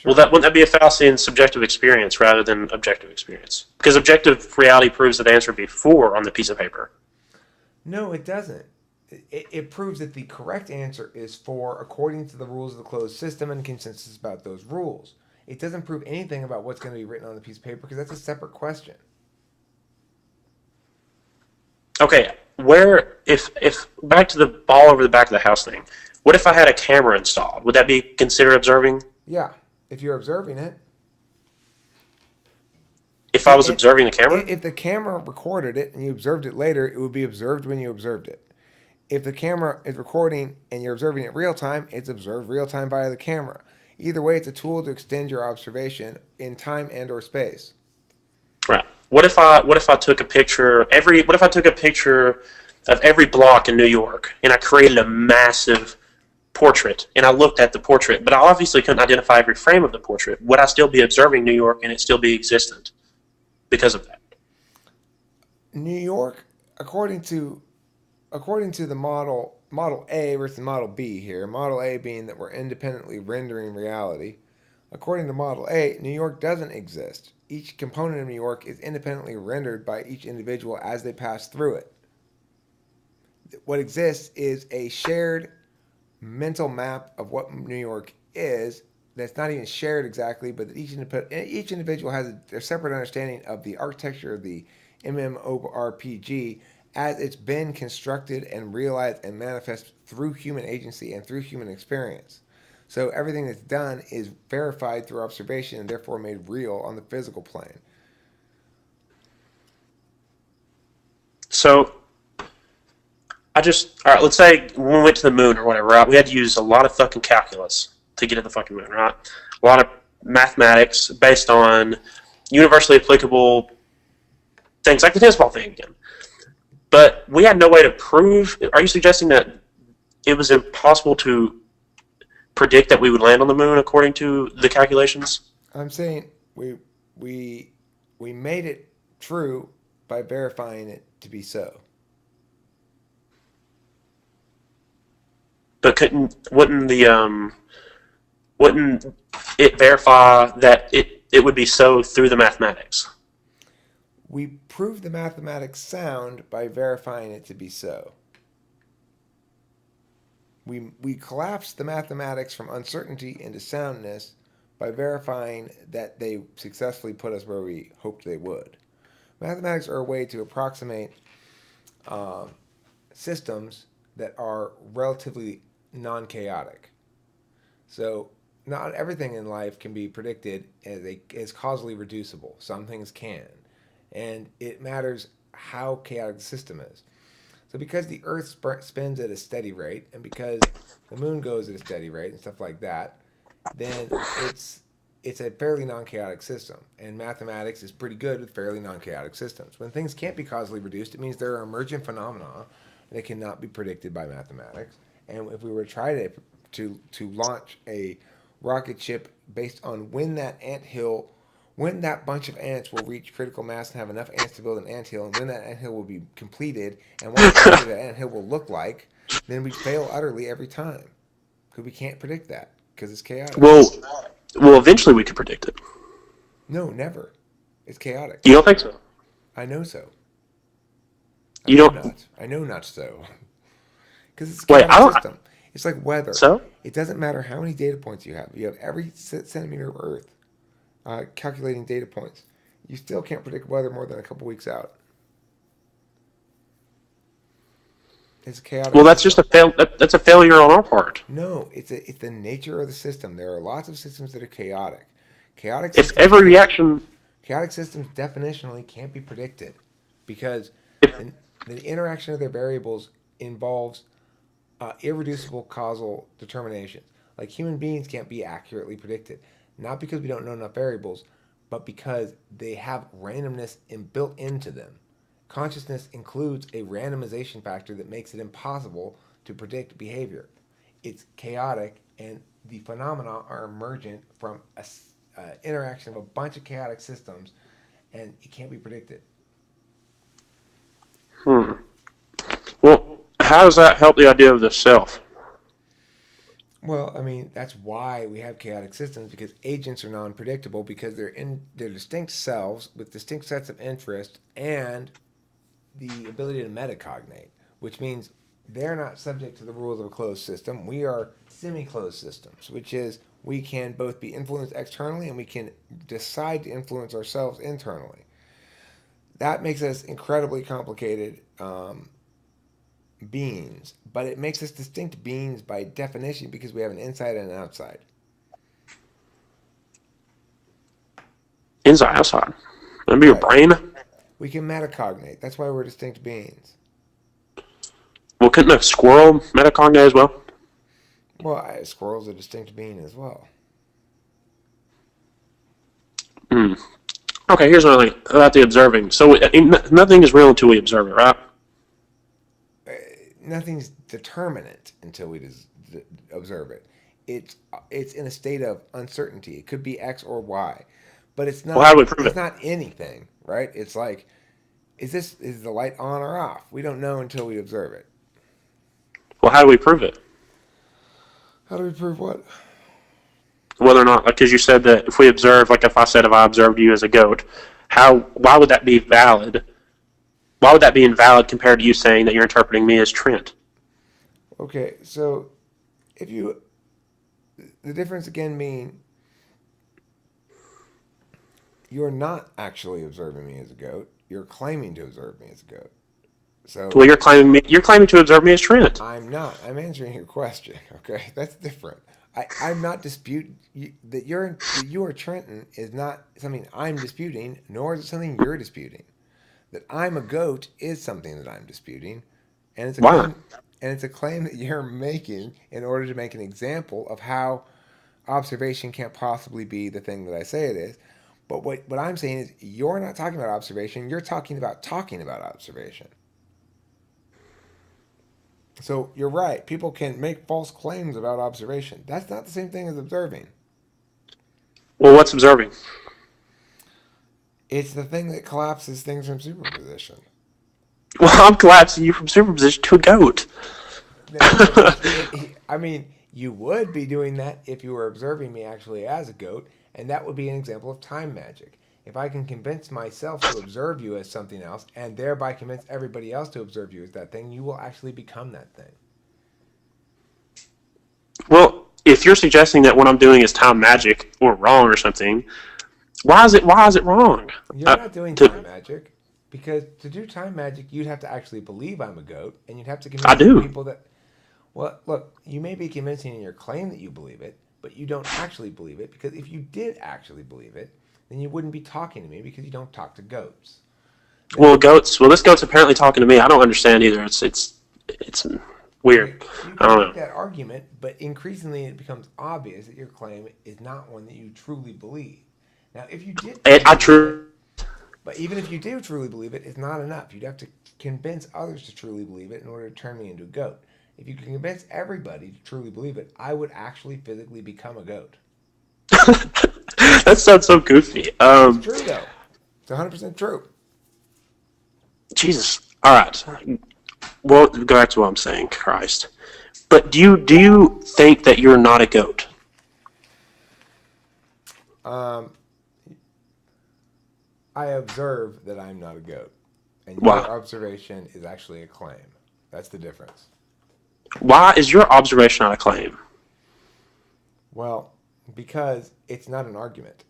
Well, Sure. wouldn't that be a fallacy in subjective experience rather than objective experience? Because objective reality proves that the answer would be 4 on the piece of paper. No, it doesn't. It proves that the correct answer is 4 according to the rules of the closed system and consensus about those rules. It doesn't prove anything about what's going to be written on the piece of paper because that's a separate question. Okay, where if back to the ball over the back of the house thing, what if I had a camera installed? Would that be considered observing? Yeah, if you're observing it. If I See, was observing the camera? if the camera recorded it and you observed it later, it would be observed when you observed it. If the camera is recording and you're observing it real time, it's observed real time via the camera. Either way, it's a tool to extend your observation in time and or space. Right. What if I took a picture what if I took a picture of every block in New York and I created a massive portrait and I looked at the portrait, but I obviously couldn't identify every frame of the portrait. Would I still be observing New York and it still be existent because of that? New York, according to the Model A versus Model B here. Model A being that we're independently rendering reality. According to Model A, New York doesn't exist. Each component of New York is independently rendered by each individual as they pass through it. What exists is a shared mental map of what New York is that's not even shared exactly, but that each individual has a separate understanding of the architecture of the MMORPG as it's been constructed and realized and manifest through human agency and through human experience. So everything that's done is verified through observation and therefore made real on the physical plane. So all right, let's say when we went to the moon or whatever, right? We had to use a lot of fucking calculus to get to the fucking moon, right? A lot of mathematics based on universally applicable things like the tennis ball thing again. But we had no way to prove. Are you suggesting that it was impossible to predict that we would land on the moon according to the calculations? I'm saying we we made it true by verifying it to be so. But wouldn't it verify that it would be so through the mathematics? We proved the mathematics sound by verifying it to be so. We collapsed the mathematics from uncertainty into soundness by verifying that they successfully put us where we hoped they would. Mathematics are a way to approximate uh, systems that are relatively non chaotic. So, not everything in life can be predicted as causally reducible. Some things can. And it matters how chaotic the system is. So because the Earth spins at a steady rate, and because the Moon goes at a steady rate, and stuff like that, then it's a fairly non-chaotic system. And mathematics is pretty good with fairly non-chaotic systems. When things can't be causally reduced, it means there are emergent phenomena that cannot be predicted by mathematics. And if we were to try to launch a rocket ship based on when that bunch of ants will reach critical mass and have enough ants to build an anthill, and when that anthill will be completed, and what that anthill will look like, then we fail utterly every time because we can't predict that because it's chaotic. Well, well, eventually we could predict it. No, never. It's chaotic. You don't think so? I know so. I You know don't. not. I know not so. Because it's a Wait, I chaotic don't. system. It's like weather. So It doesn't matter how many data points you have. You have every centimeter of Earth calculating data points. You still can't predict weather more than a couple weeks out. It's a chaotic well, that's system. just that's a failure on our part. No, it's the nature of the system. There are lots of systems that are chaotic. Chaotic If systems every can't. reaction, Chaotic systems definitionally can't be predicted because if the, the interaction of their variables involves irreducible causal determinations. Like human beings can't be accurately predicted, not because we don't know enough variables, but because they have randomness built into them. Consciousness includes a randomization factor that makes it impossible to predict behavior. It's chaotic, and the phenomena are emergent from a interaction of a bunch of chaotic systems, and it can't be predicted. hmm. Well, how does that help the idea of the self? Well, I mean, that's why we have chaotic systems because agents are non-predictable because they're distinct selves with distinct sets of interest and the ability to metacognate, which means they're not subject to the rules of a closed system. We are semi-closed systems, which is we can both be influenced externally and we can decide to influence ourselves internally. That makes us incredibly complicated beings, but it makes us distinct beings by definition because we have an inside and an outside. Inside, outside. That'd be your Right. brain. We can metacognate. That's why we're distinct beings. Well, couldn't a squirrel metacognate as well? Well, a squirrel's a distinct being as well. Hmm. Okay, here's another thing about the observing. So nothing is real until we observe it, right? Uh, Nothing's determinate until we observe it. It's in a state of uncertainty. It could be X or Y, but it's Well, how not. do we prove It's it? not anything, right? It's like, is the light on or off? We don't know until we observe it. Well, how do we prove it? How do we prove what? Whether or not, like, because you said that if we observe, like, if I observed you as a goat, why would that be valid? Why would that be invalid compared to you saying that you're interpreting me as Trent? Okay, so if you, the difference again being you're not actually observing me as a goat. You're claiming to observe me as a goat. So Well, you're claiming to observe me as Trent. I'm not. I'm answering your question. Okay, that's different. I'm not disputing that you are Trenton is not something I'm disputing, nor is it something you're disputing. That I'm a goat is something that I'm disputing, and it's a Why? claim, and it's a claim that you're making in order to make an example of how observation can't possibly be the thing that I say it is. But what I'm saying is you're not talking about observation, you're talking about observation. So you're right. People can make false claims about observation. That's not the same thing as observing. Well, what's observing? It's the thing that collapses things from superposition. Well, I'm collapsing you from superposition to a goat. I mean, you would be doing that if you were observing me actually as a goat, and that would be an example of time magic. If I can convince myself to observe you as something else, and thereby convince everybody else to observe you as that thing, you will actually become that thing. Well, if you're suggesting that what I'm doing is time magic or wrong or something, why is it wrong? You're not doing time magic because to do time magic, you'd have to actually believe I'm a goat, and you'd have to I convince other do. people that. Well, look, you may be convincing in your claim that you believe it, but you don't actually believe it because if you did actually believe it, then you wouldn't be talking to me because you don't talk to goats. Well, Now, goats. Well, this goat's apparently talking to me. I don't understand either. It's weird. you I can don't make know. that argument, but increasingly it becomes obvious that your claim is not one that you truly believe. Now, if you did truly I believe it, true. but even if you do truly believe it, it's not enough. You'd have to convince others to truly believe it in order to turn me into a goat. If you can convince everybody to truly believe it, I would actually physically become a goat. That sounds so goofy. It's true though. It's 100% true. Jesus. All right. Well, go back to what I'm saying. Christ. But do you think that you're not a goat? Um, I observe that I'm not a goat, and your Why? observation is actually a claim. That's the difference. Why is your observation not a claim? Well, because it's not an argument.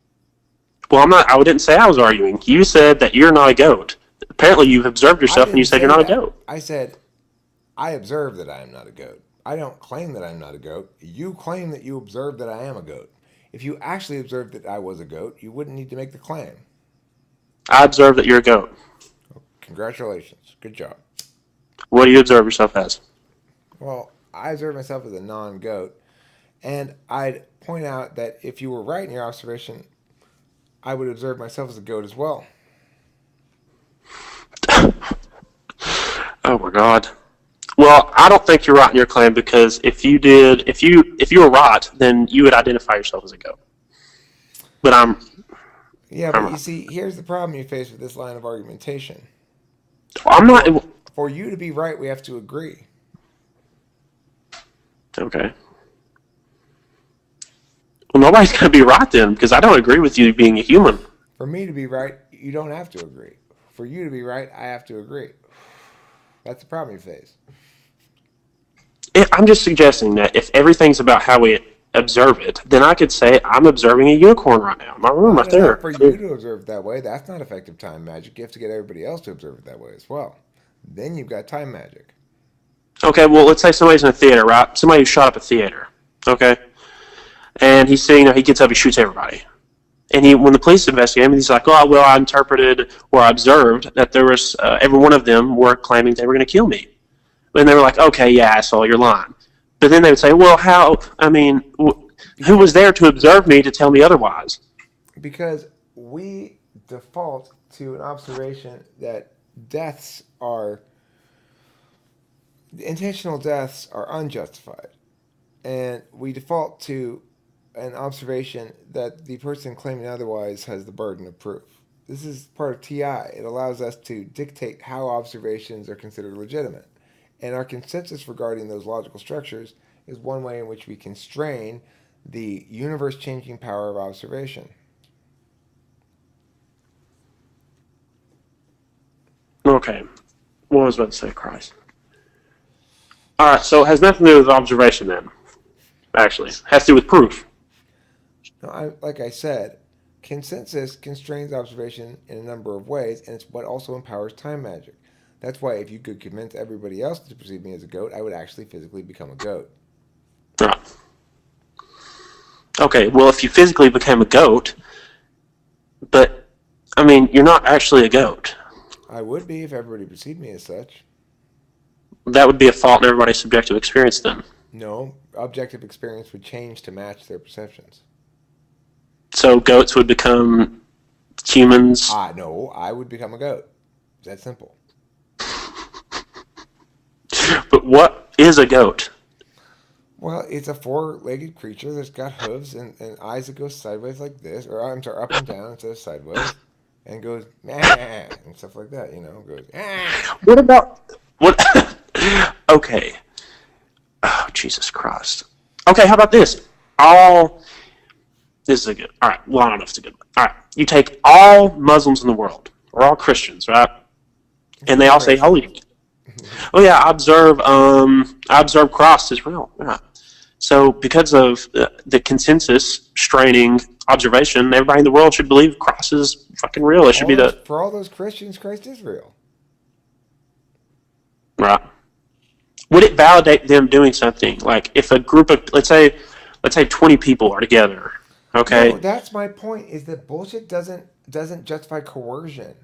Well, I'm not. I didn't say I was arguing. You said that you're not a goat. Apparently, you've observed I yourself and you didn't said you're say not a that. goat. I said I observe that I am not a goat. I don't claim that I'm not a goat. You claim that you observed that I am a goat. If you actually observed that I was a goat, you wouldn't need to make the claim. I observe that you're a goat. Congratulations. Good job. What do you observe yourself as? Well, I observe myself as a non goat, and I'd point out that if you were right in your observation, I would observe myself as a goat as well. Oh my God. Well, I don't think you're right in your claim because if you were right, then you would identify yourself as a goat. But Yeah, I'm but you wrong. see, here's the problem you face with this line of argumentation. I'm not. For for you to be right, we have to agree. Okay. Well, nobody's gonna be right then because I don't agree with you being a human. For me to be right, you don't have to agree. For you to be right, I have to agree. That's the problem you face. I'm just suggesting that if everything's about how we observe it, then I could say I'm observing a unicorn right now in my room Not right enough there. for you to observe it that way. That's not effective time magic. You have to get everybody else to observe it that way as well. Then you've got time magic. Okay, well, let's say somebody's in a theater, right? Somebody who shot up a theater. Okay, and he's sitting there. He gets up, he shoots everybody. And when the police investigate him, he's like, "Oh, well, I interpreted or I observed that there was every one of them were claiming they were going to kill me." And they were like, "Okay, yeah, I saw your line." But then they would say, "Well, how? I mean, who was Because there to observe me to tell me otherwise?" because we default to an observation that deaths are intentional deaths are unjustified. And we default to an observation that the person claiming otherwise has the burden of proof. This is part of TI. It allows us to dictate how observations are considered legitimate. And our consensus regarding those logical structures is one way in which we constrain the universe changing power of observation. Okay. What was I about to say? Christ. All right. So it has nothing to do with observation then. Actually, it has to do with proof. Now, like I said, consensus constrains observation in a number of ways, and it's what also empowers time magic. That's why if you could convince everybody else to perceive me as a goat, I would actually physically become a goat. All right. Okay. Well, if you physically became a goat, but I mean, you're not actually a goat. I would be if everybody perceived me as such. That would be a fault in everybody's subjective experience then. No, objective experience would change to match their perceptions. So goats would become humans. No, I would become a goat. It's that simple. But what is a goat? Well, it's a four-legged creature that's got hooves and eyes that go sideways like this, or I'm sorry, up and down instead of sideways, and goes and stuff like that. Goes. What about what? Okay. Oh, Jesus Christ. Okay, how about this? This is a good. All right. Well, I don't know if it's a good one. All right. You take all Muslims in the world, or all Christians, right? And they all say, "Holy." Oh yeah, I observe Christ is real. Yeah. So because of the consensus straining observation, everybody in the world should believe Christ is fucking real. It should be the For all those Christians, Christ is real. right. Would it validate them doing something? Like if a group of let's say 20 people are together, okay? No, that's my point. Is that bullshit doesn't justify coercion,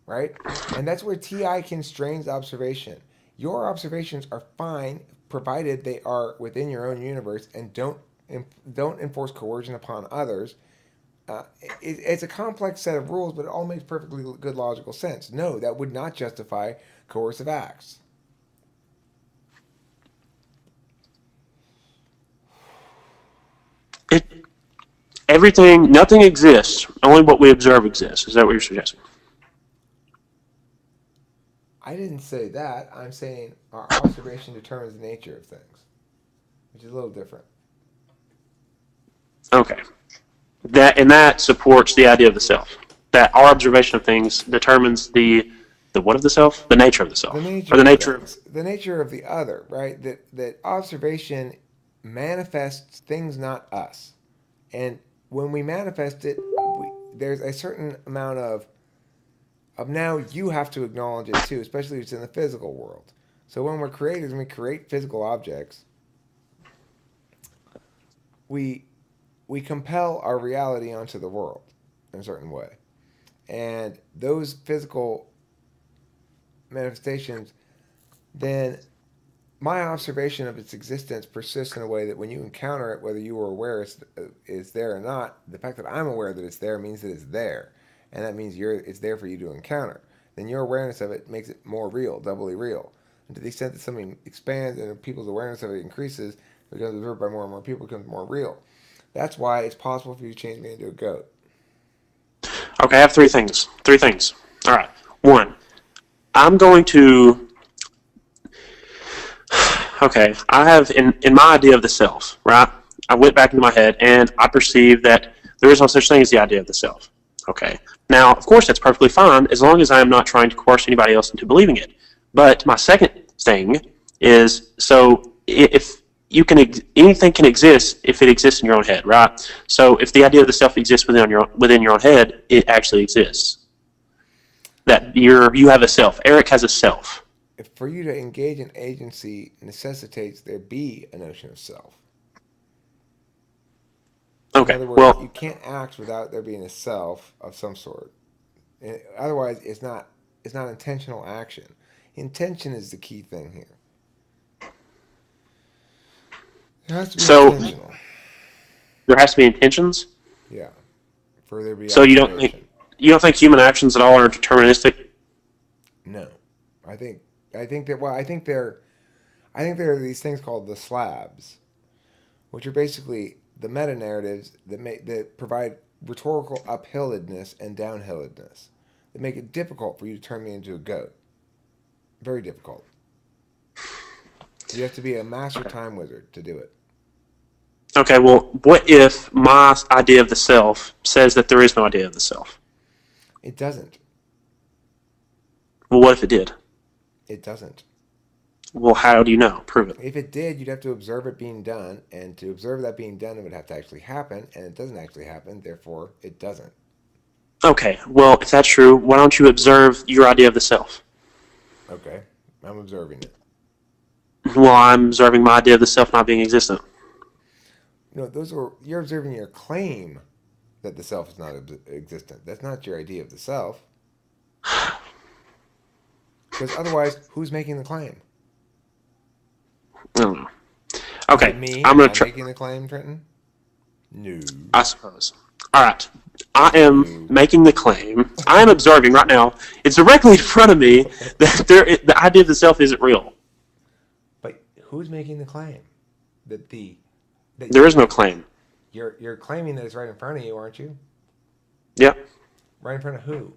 right? And that's where TI constrains observation. Your observations are fine provided they are within your own universe and don't enforce coercion upon others. It's a complex set of rules, but it all makes perfectly good logical sense. No, that would not justify coercive acts. It nothing exists. Only what we observe exists. Is that what you're suggesting? I didn't say that. I'm saying our observation determines the nature of things, which is a little different. Okay. That supports the idea of the self. That our observation of things determines the what of the self, the nature of the The self, or nature the of nature of things, the nature of the other, right? That observation manifests things, not us. And when we manifest it, there's a certain amount of now you have to acknowledge it too, especially if it's in the physical world. So when we're creators and we create physical objects, we we compel our reality onto the world in a certain way. And those physical manifestations, then my observation of its existence persists in a way that when you encounter it, whether you are aware it's there or not, the fact that I'm aware that it's there means that it's there. And that means it's there for you to encounter. Then your awareness of it makes it more real, doubly real. And to the extent that something expands and people's awareness of it increases, it becomes observed by more and more people, it becomes more real. That's why it's possible for you to change me into a goat. Okay, I have three things. Three things. All right. One, I'm going to. Okay, I have in my idea of the self, right? I went back into my head and I perceived that there is no such thing as the idea of the self. Okay. Now, of course, that's perfectly fine as long as I am not trying to coerce anybody else into believing it. But my second thing is so if you can anything can exist if it exists in your own head, right? So if the idea of the self exists within your own head, it actually exists. That you have a self. Eric has a self. If for you to engage in agency necessitates there be a notion of self. In Okay. other words, you Well, can't act without there being a self of some sort. Otherwise, it's not intentional action. Intention is the key thing here. It has to be so intentional. there has to be intentions. Yeah, for there to be So observation. you don't think human actions at all are deterministic? No, I think I think that well, I think there are these things called the slabs, which are basically the meta narratives that provide rhetorical uphilledness and downhilledness that make it difficult for you to turn me into a goat. Very difficult. You have to be a master time wizard to do it. Okay, well, what if my idea of the self says that there is no idea of the self? It doesn't. Well, what if it did? It doesn't. Well, how do you know? Prove it. If it did, you'd have to observe it being done, and to observe that being done, it would have to actually happen, and it doesn't actually happen, therefore, it doesn't. Okay, well, if that's true, why don't you observe your idea of the self? Okay, I'm observing it. Well, I'm observing my idea of the self not being existent. No, you're observing your claim that the self is not existent. That's not your idea of the self. Because otherwise, who's making the claim? I don't know. Okay, Is it me? I'm Am going I to try. making the claim, Trenton? No. I suppose. All right. I am making the claim. I am observing right now. It's directly in front of me that the idea of the self isn't real. But who's making the claim? There is no claim. You're claiming that it's right in front of you, aren't you? Yep. Right in front of who?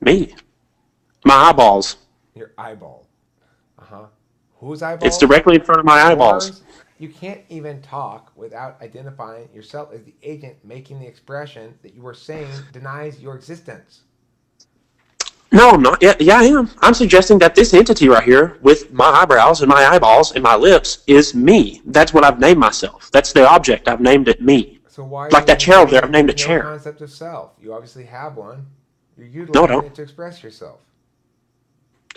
Me. My eyeballs. Your eyeball. Whose eyeball? It's directly in front of my eyeballs. Yours? You can't even talk without identifying yourself as the agent making the expression that you were saying denies your existence. No, I'm not. Yeah, I am. I'm suggesting that this entity right here with my eyebrows and my eyeballs and my lips is me. That's what I've named myself. That's the object. I've named it me. So why? Like that chair over there, I've named it chair. No concept of self. You obviously have one. You're No, I utilizing don't. it to express yourself.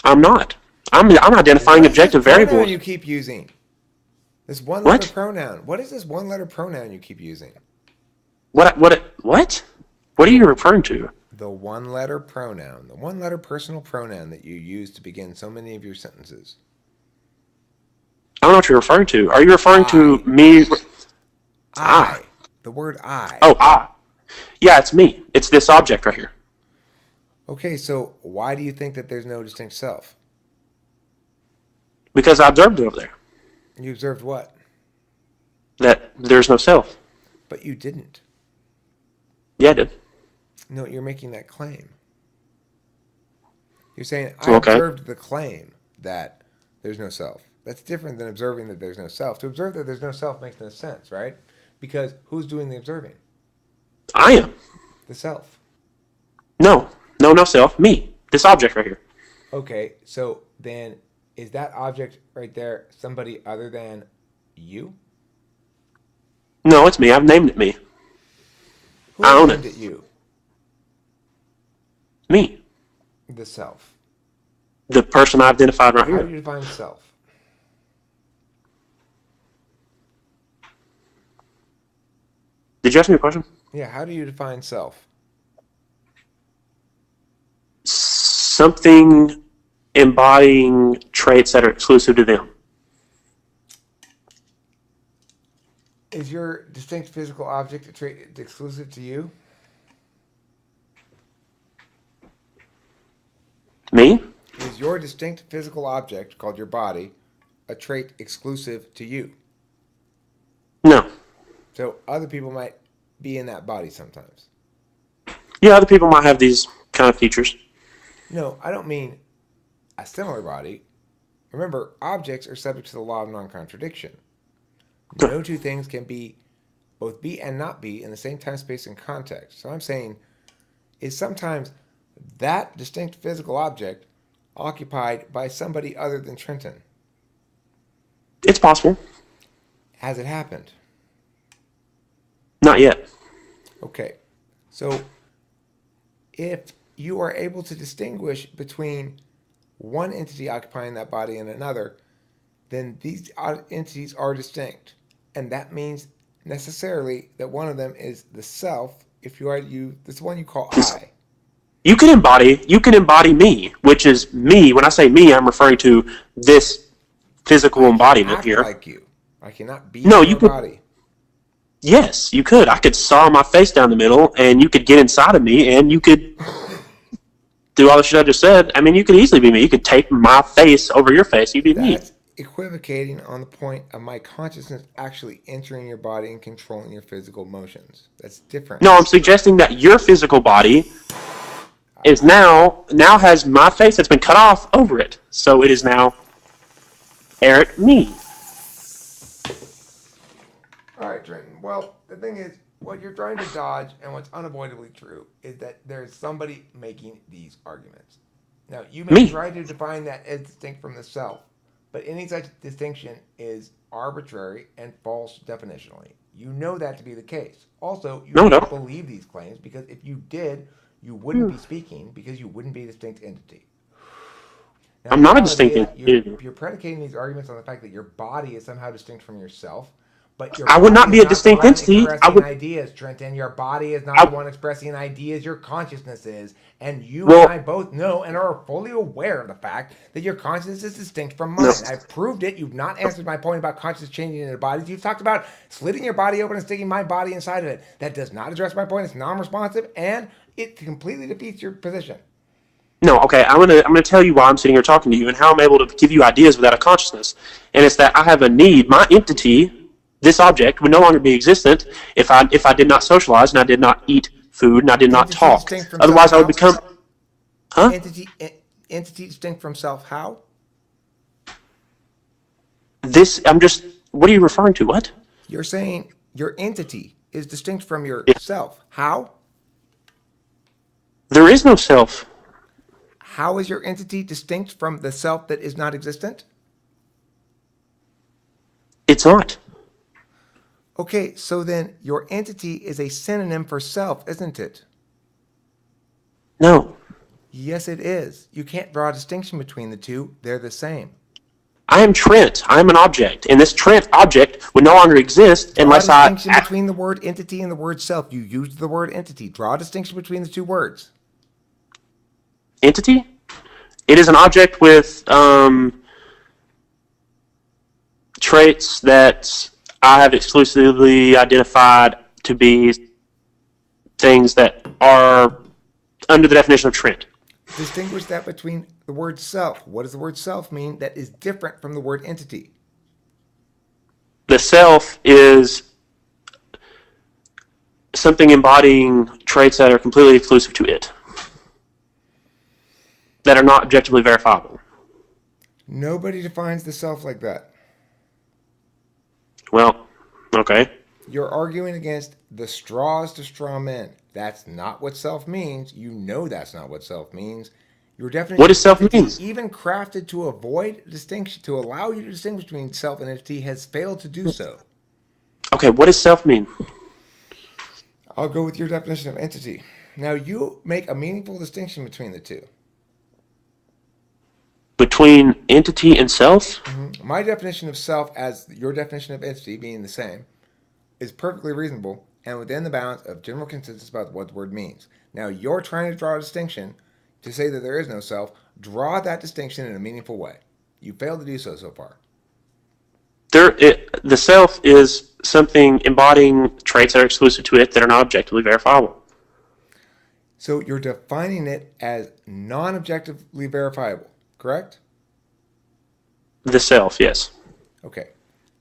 I'm not. I'm identifying objective variables. What you keep using? This one-letter pronoun. What is this one-letter pronoun you keep using? What? What are you referring to? The one-letter pronoun. The one-letter personal pronoun that you use to begin so many of your sentences. I don't know what you're referring to. Are you referring to me? I. The word I. Oh, I. Yeah, it's me. It's this object right here. Okay, so why do you think that there's no distinct self? Because I observed it over there. You observed what? That there's no self. But you didn't. Yeah, I did. No, you're making that claim. You're saying, I observed the claim that there's no self. That's different than observing that there's no self. To observe that there's no self makes no sense, right? Because who's doing the observing? I am. The self. No self. Me. This object right here. Okay, so then is that object right there somebody other than you? No, it's me. I've named it me. Who I own named it. it you? Me. The self. The person I identified right How here. do you define self? Did you ask me a question? Yeah, how do you define self? Something embodying traits that are exclusive to them. Is your distinct physical object a trait exclusive to you? Me? Is your distinct physical object, called your body, a trait exclusive to you? No. So other people might be in that body sometimes. Yeah, other people might have these kind of features. No, I don't mean a similar body. Remember, objects are subject to the law of non-contradiction. No two things can both be and not be in the same time, space, and context. So I'm saying, is sometimes that distinct physical object occupied by somebody other than Trenton? It's possible. Has it happened? Not yet. Okay. So if you are able to distinguish between one entity occupying that body and another, then these entities are distinct. And that means necessarily that one of them is the self, if you are this one you call I. You can embody me, which is me. When I say me, I'm referring to this physical embodiment here. Like you. I cannot be no, your body. Yes, you could. I could saw my face down the middle, and you could get inside of me, and you could do all the shit I just said. I mean, you could easily be me. You could tape my face over your face. You'd be me. That's equivocating on the point of my consciousness actually entering your body and controlling your physical motions. That's different. No, I'm suggesting that your physical body is now has my face that's been cut off over it. So it is now Eric, me. All right, Trenton. Well, the thing is, what you're trying to dodge and what's unavoidably true is that there's somebody making these arguments. Now, you may Me. try to define that as distinct from the self, but any such distinction is arbitrary and false definitionally. You know that to be the case. Also, you No, don't no. believe these claims because if you did, you wouldn't be speaking because you wouldn't be a distinct entity. Now, I'm the not a reality distinct is entity. you're predicating these arguments on the fact that your body is somehow distinct from yourself, but your I would body not is be a not the distinct one entity. I expressing would. ideas, Trenton. Your body is not the I, one expressing ideas. Your consciousness is. And you and I well, both know and are fully aware of the fact that your consciousness is distinct from no. mine. I've proved it. You've not answered my point about consciousness changing into bodies. You've talked about slitting your body open and sticking my body inside of it. That does not address my point. It's non-responsive and it completely defeats your position. No, okay. I'm gonna tell you why I'm sitting here talking to you and how I'm able to give you ideas without a consciousness. And it's that I have a need. My entity, this object, would no longer be existent if I did not socialize and I did not eat food and I did not Entity talk. distinct from self Otherwise, I would how? become. Huh? Entity distinct from self how? This. I'm just. What are you referring to? What? You're saying your entity is distinct from Yeah. yourself. How? There is no self. How is your entity distinct from the self that is not existent? It's not. Okay, so then your entity is a synonym for self, isn't it? No. Yes, it is. You can't draw a distinction between the two. They're the same. I am Trent. I am an object, and this Trent object would no longer exist Draw a unless I distinction between the word entity and the word self. You used the word entity. Draw a distinction between the two words. entity. It is an object with traits that I have exclusively identified to be things that are under the definition of Trent. Distinguish that between the word self. What does the word self mean that is different from the word entity? The self is something embodying traits that are completely exclusive to it, that are not objectively verifiable. Nobody defines the self like that. Well, okay. You're arguing against the straws to straw men. That's not what self means. You know that's not what self means. Your What definition does of self entity, mean? even crafted to avoid distinction, to allow you to distinguish between self and entity, has failed to do so. Okay, what does self mean? I'll go with your definition of entity. Now, you make a meaningful distinction between the two. Between entity and self? My definition of self, as your definition of entity being the same, is perfectly reasonable and within the bounds of general consensus about what the word means. Now, you're trying to draw a distinction to say that there is no self. Draw that distinction in a meaningful way. You failed to do so far. The self is something embodying traits that are exclusive to it that are not objectively verifiable. So you're defining it as non objectively verifiable, correct? The self, yes. Okay.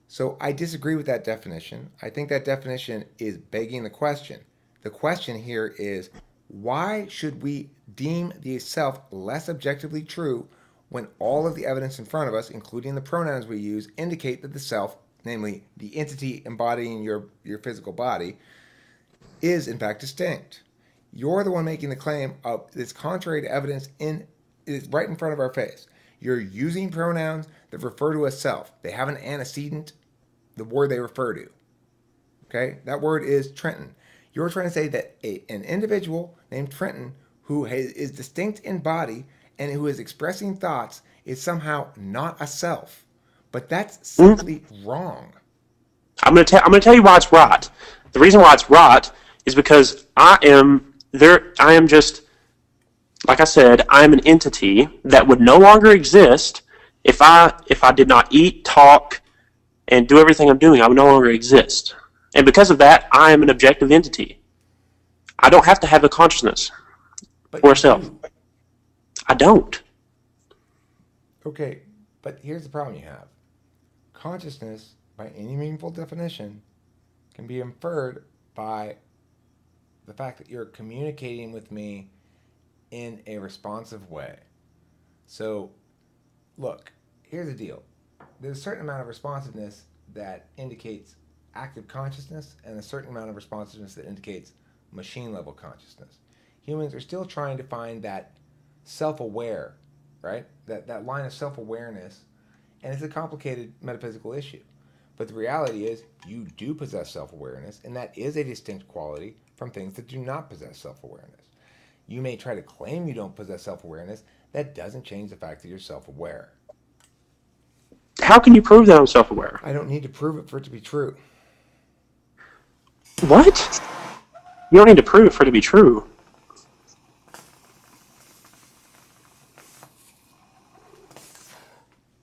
So I disagree with that definition. I think that definition is begging the question. The question here is why should we deem the self less objectively true when all of the evidence in front of us, including the pronouns we use, indicate that the self, namely the entity embodying your physical body, is in fact distinct? You're the one making the claim of this contrary to evidence is right in front of our face. You're using pronouns that refer to a self. They have an antecedent, the word they refer to. Okay? That word is Trenton. You're trying to say that an individual named Trenton who is distinct in body and who is expressing thoughts is somehow not a self. But that's Mm. simply wrong. I'm gonna tell you why it's right. The reason why it's right is because I am there. I am just like I said. I am an entity that would no longer exist if I did not eat, talk, and do everything I'm doing. I would no longer exist, and because of that, I am an objective entity. I don't have to have a consciousness But or a you self. do. I don't. Okay, but here's the problem you have. Consciousness, by any meaningful definition, can be inferred by the fact that you're communicating with me in a responsive way. So, look, here's the deal. there's a certain amount of responsiveness that indicates active consciousness and a certain amount of responsiveness that indicates machine level consciousness. Humans are still trying to find that self-aware, right? That line of self-awareness, and it's a complicated metaphysical issue. But the reality is you do possess self-awareness, and that is a distinct quality from things that do not possess self-awareness. You may try to claim you don't possess self-awareness. That doesn't change the fact that you're self-aware. How can you prove that I'm self-aware? I don't need to prove it for it to be true. What? You don't need to prove it for it to be true.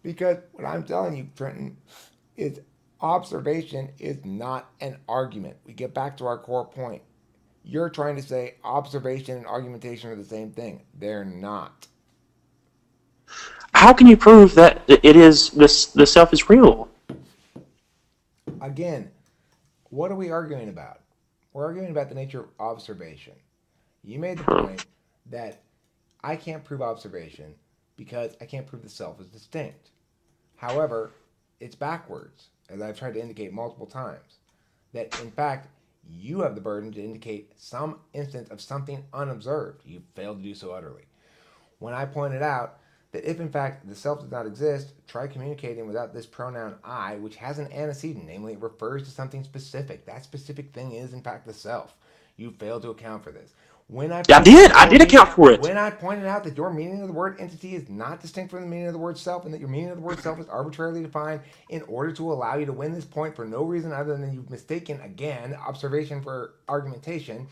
Because what I'm telling you, Trenton, is observation is not an argument. We get back to our core point. You're trying to say observation and argumentation are the same thing. They're not. How can you prove that it is the self is real? Again, what are we arguing about? We're arguing about the nature of observation. You made the point that I can't prove observation because I can't prove the self is distinct. However, it's backwards, as I've tried to indicate multiple times, that in fact, you have the burden to indicate some instance of something unobserved. You failed to do so utterly. When I pointed out that if in fact the self does not exist, try communicating without this pronoun I, which has an antecedent, namely it refers to something specific. That specific thing is in fact the self. You failed to account for this. I did account for it. When I pointed out that your meaning of the word entity is not distinct from the meaning of the word self, and that your meaning of the word self is arbitrarily defined in order to allow you to win this point for no reason other than you've mistaken, again, observation for argumentation,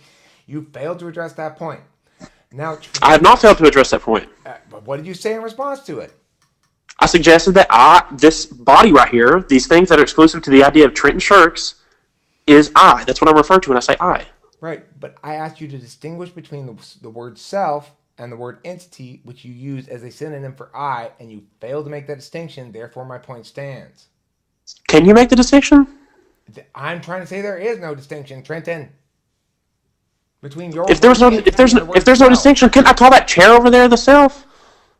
you failed to address that point. Now, I have not failed to address that point. But what did you say in response to it? I suggested that this body right here, these things that are exclusive to the idea of Trenton Shirks, is I. That's what I'm referring to when I say I. Right, but I asked you to distinguish between the word self and the word entity, which you use as a synonym for I, and you failed to make that distinction, therefore my point stands. Can you make the distinction? I'm trying to say there is no distinction, Trenton. Between your if there's no distinction, can I call that chair over there the self?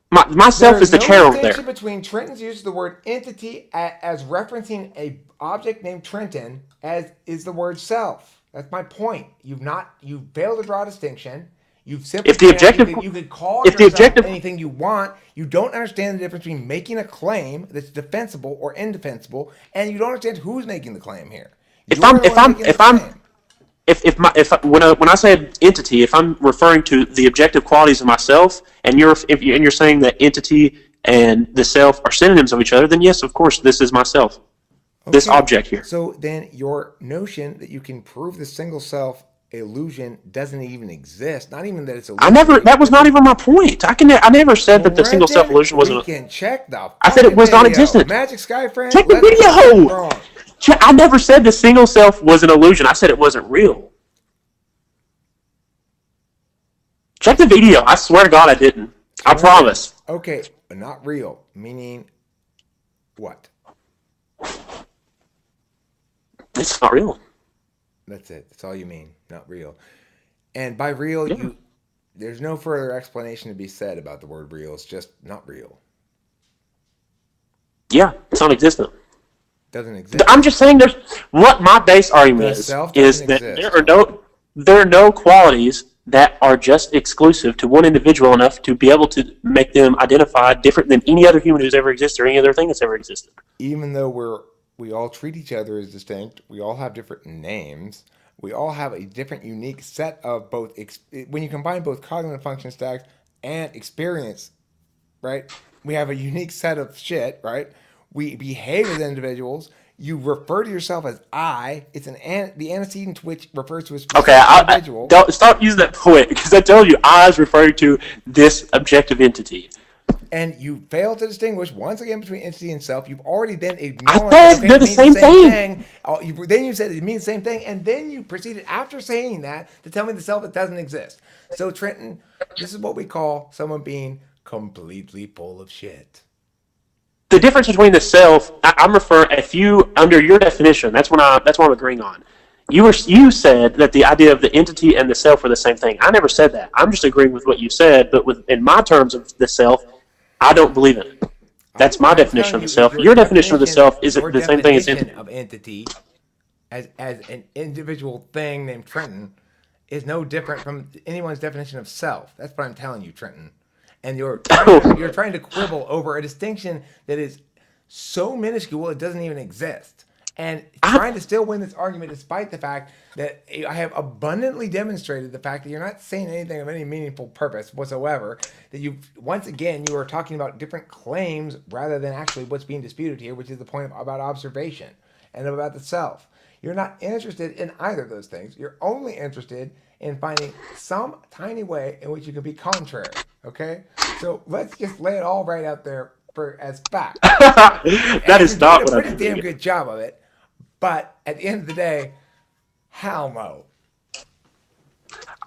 My self is the chair over there. There's no distinction between Trenton's use of the word entity as referencing a object named Trenton as is the word self. That's my point. You failed to draw a distinction. You've simply you could call yourself anything you want. You don't understand the difference between making a claim that's defensible or indefensible, and you don't understand who's making the claim here. When I say entity, if I'm referring to the objective qualities of myself, and you're saying that entity and the self are synonyms of each other, then yes, of course, this is myself. Okay. This object here. So then your notion that you can prove the single self illusion doesn't even exist. Not even that it's illusion. That was not even my point. I never said that the single self illusion wasn't. We can check the. I said it was non-existent. Magic Sky friend. Check the video. I never said the single self was an illusion. I said it wasn't real. Check the video. I swear to God I didn't. I promise. Okay, but not real. Meaning what? It's not real. That's it. That's all you mean. Not real. And by real, there's no further explanation to be said about the word real. It's just not real. Yeah, it's non-existent. Doesn't exist. I'm just saying what my base argument is that there are no qualities that are just exclusive to one individual enough to be able to make them identified different than any other human who's ever existed or any other thing that's ever existed. Even though we all treat each other as distinct, we all have different names, we all have a different unique set of both, when you combine both cognitive function stacks and experience, right? We have a unique set of shit, right? We behave as individuals. You refer to yourself as I. It's the antecedent to which refers to a specific individual. Don't stop using that point, because I told you I was referring to this objective entity. And you fail to distinguish once again between entity and self. You've already then acknowledged I said they're the same thing. Then you said it means the same thing, and then you proceeded after saying that to tell me the self that doesn't exist. So Trenton, this is what we call someone being completely full of shit. The difference between the self, I'm referring, if you, under your definition, that's what I'm agreeing on. You said that the idea of the entity and the self are the same thing. I never said that. I'm just agreeing with what you said, but in my terms of the self, I don't believe in it. That's my What I'm definition telling of the you is self. Your definition of the self is your the same thing as definition entity. of entity as an individual thing named Trenton is no different from anyone's definition of self. That's what I'm telling you, Trenton. And you're trying to quibble over a distinction that is so minuscule it doesn't even exist. And I, trying to still win this argument despite the fact that I have abundantly demonstrated the fact that you're not saying anything of any meaningful purpose whatsoever. That you once again you are talking about different claims rather than actually what's being disputed here, which is the point about observation and about the self. You're not interested in either of those things. You're only interested in finding some tiny way in which you can be contrary. Okay? So let's just lay it all right out there as fact. that And you're is doing not a what I'm pretty damn doing. good job of it. But at the end of the day, hell no.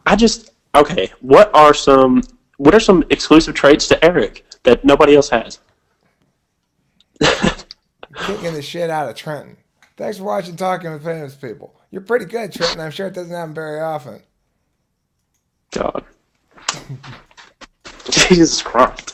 I just okay. What are some exclusive traits to Eric that nobody else has? Kicking the shit out of Trenton. Thanks for watching Talking with Famous People. You're pretty good, Trenton. I'm sure it doesn't happen very often. God, Jesus Christ.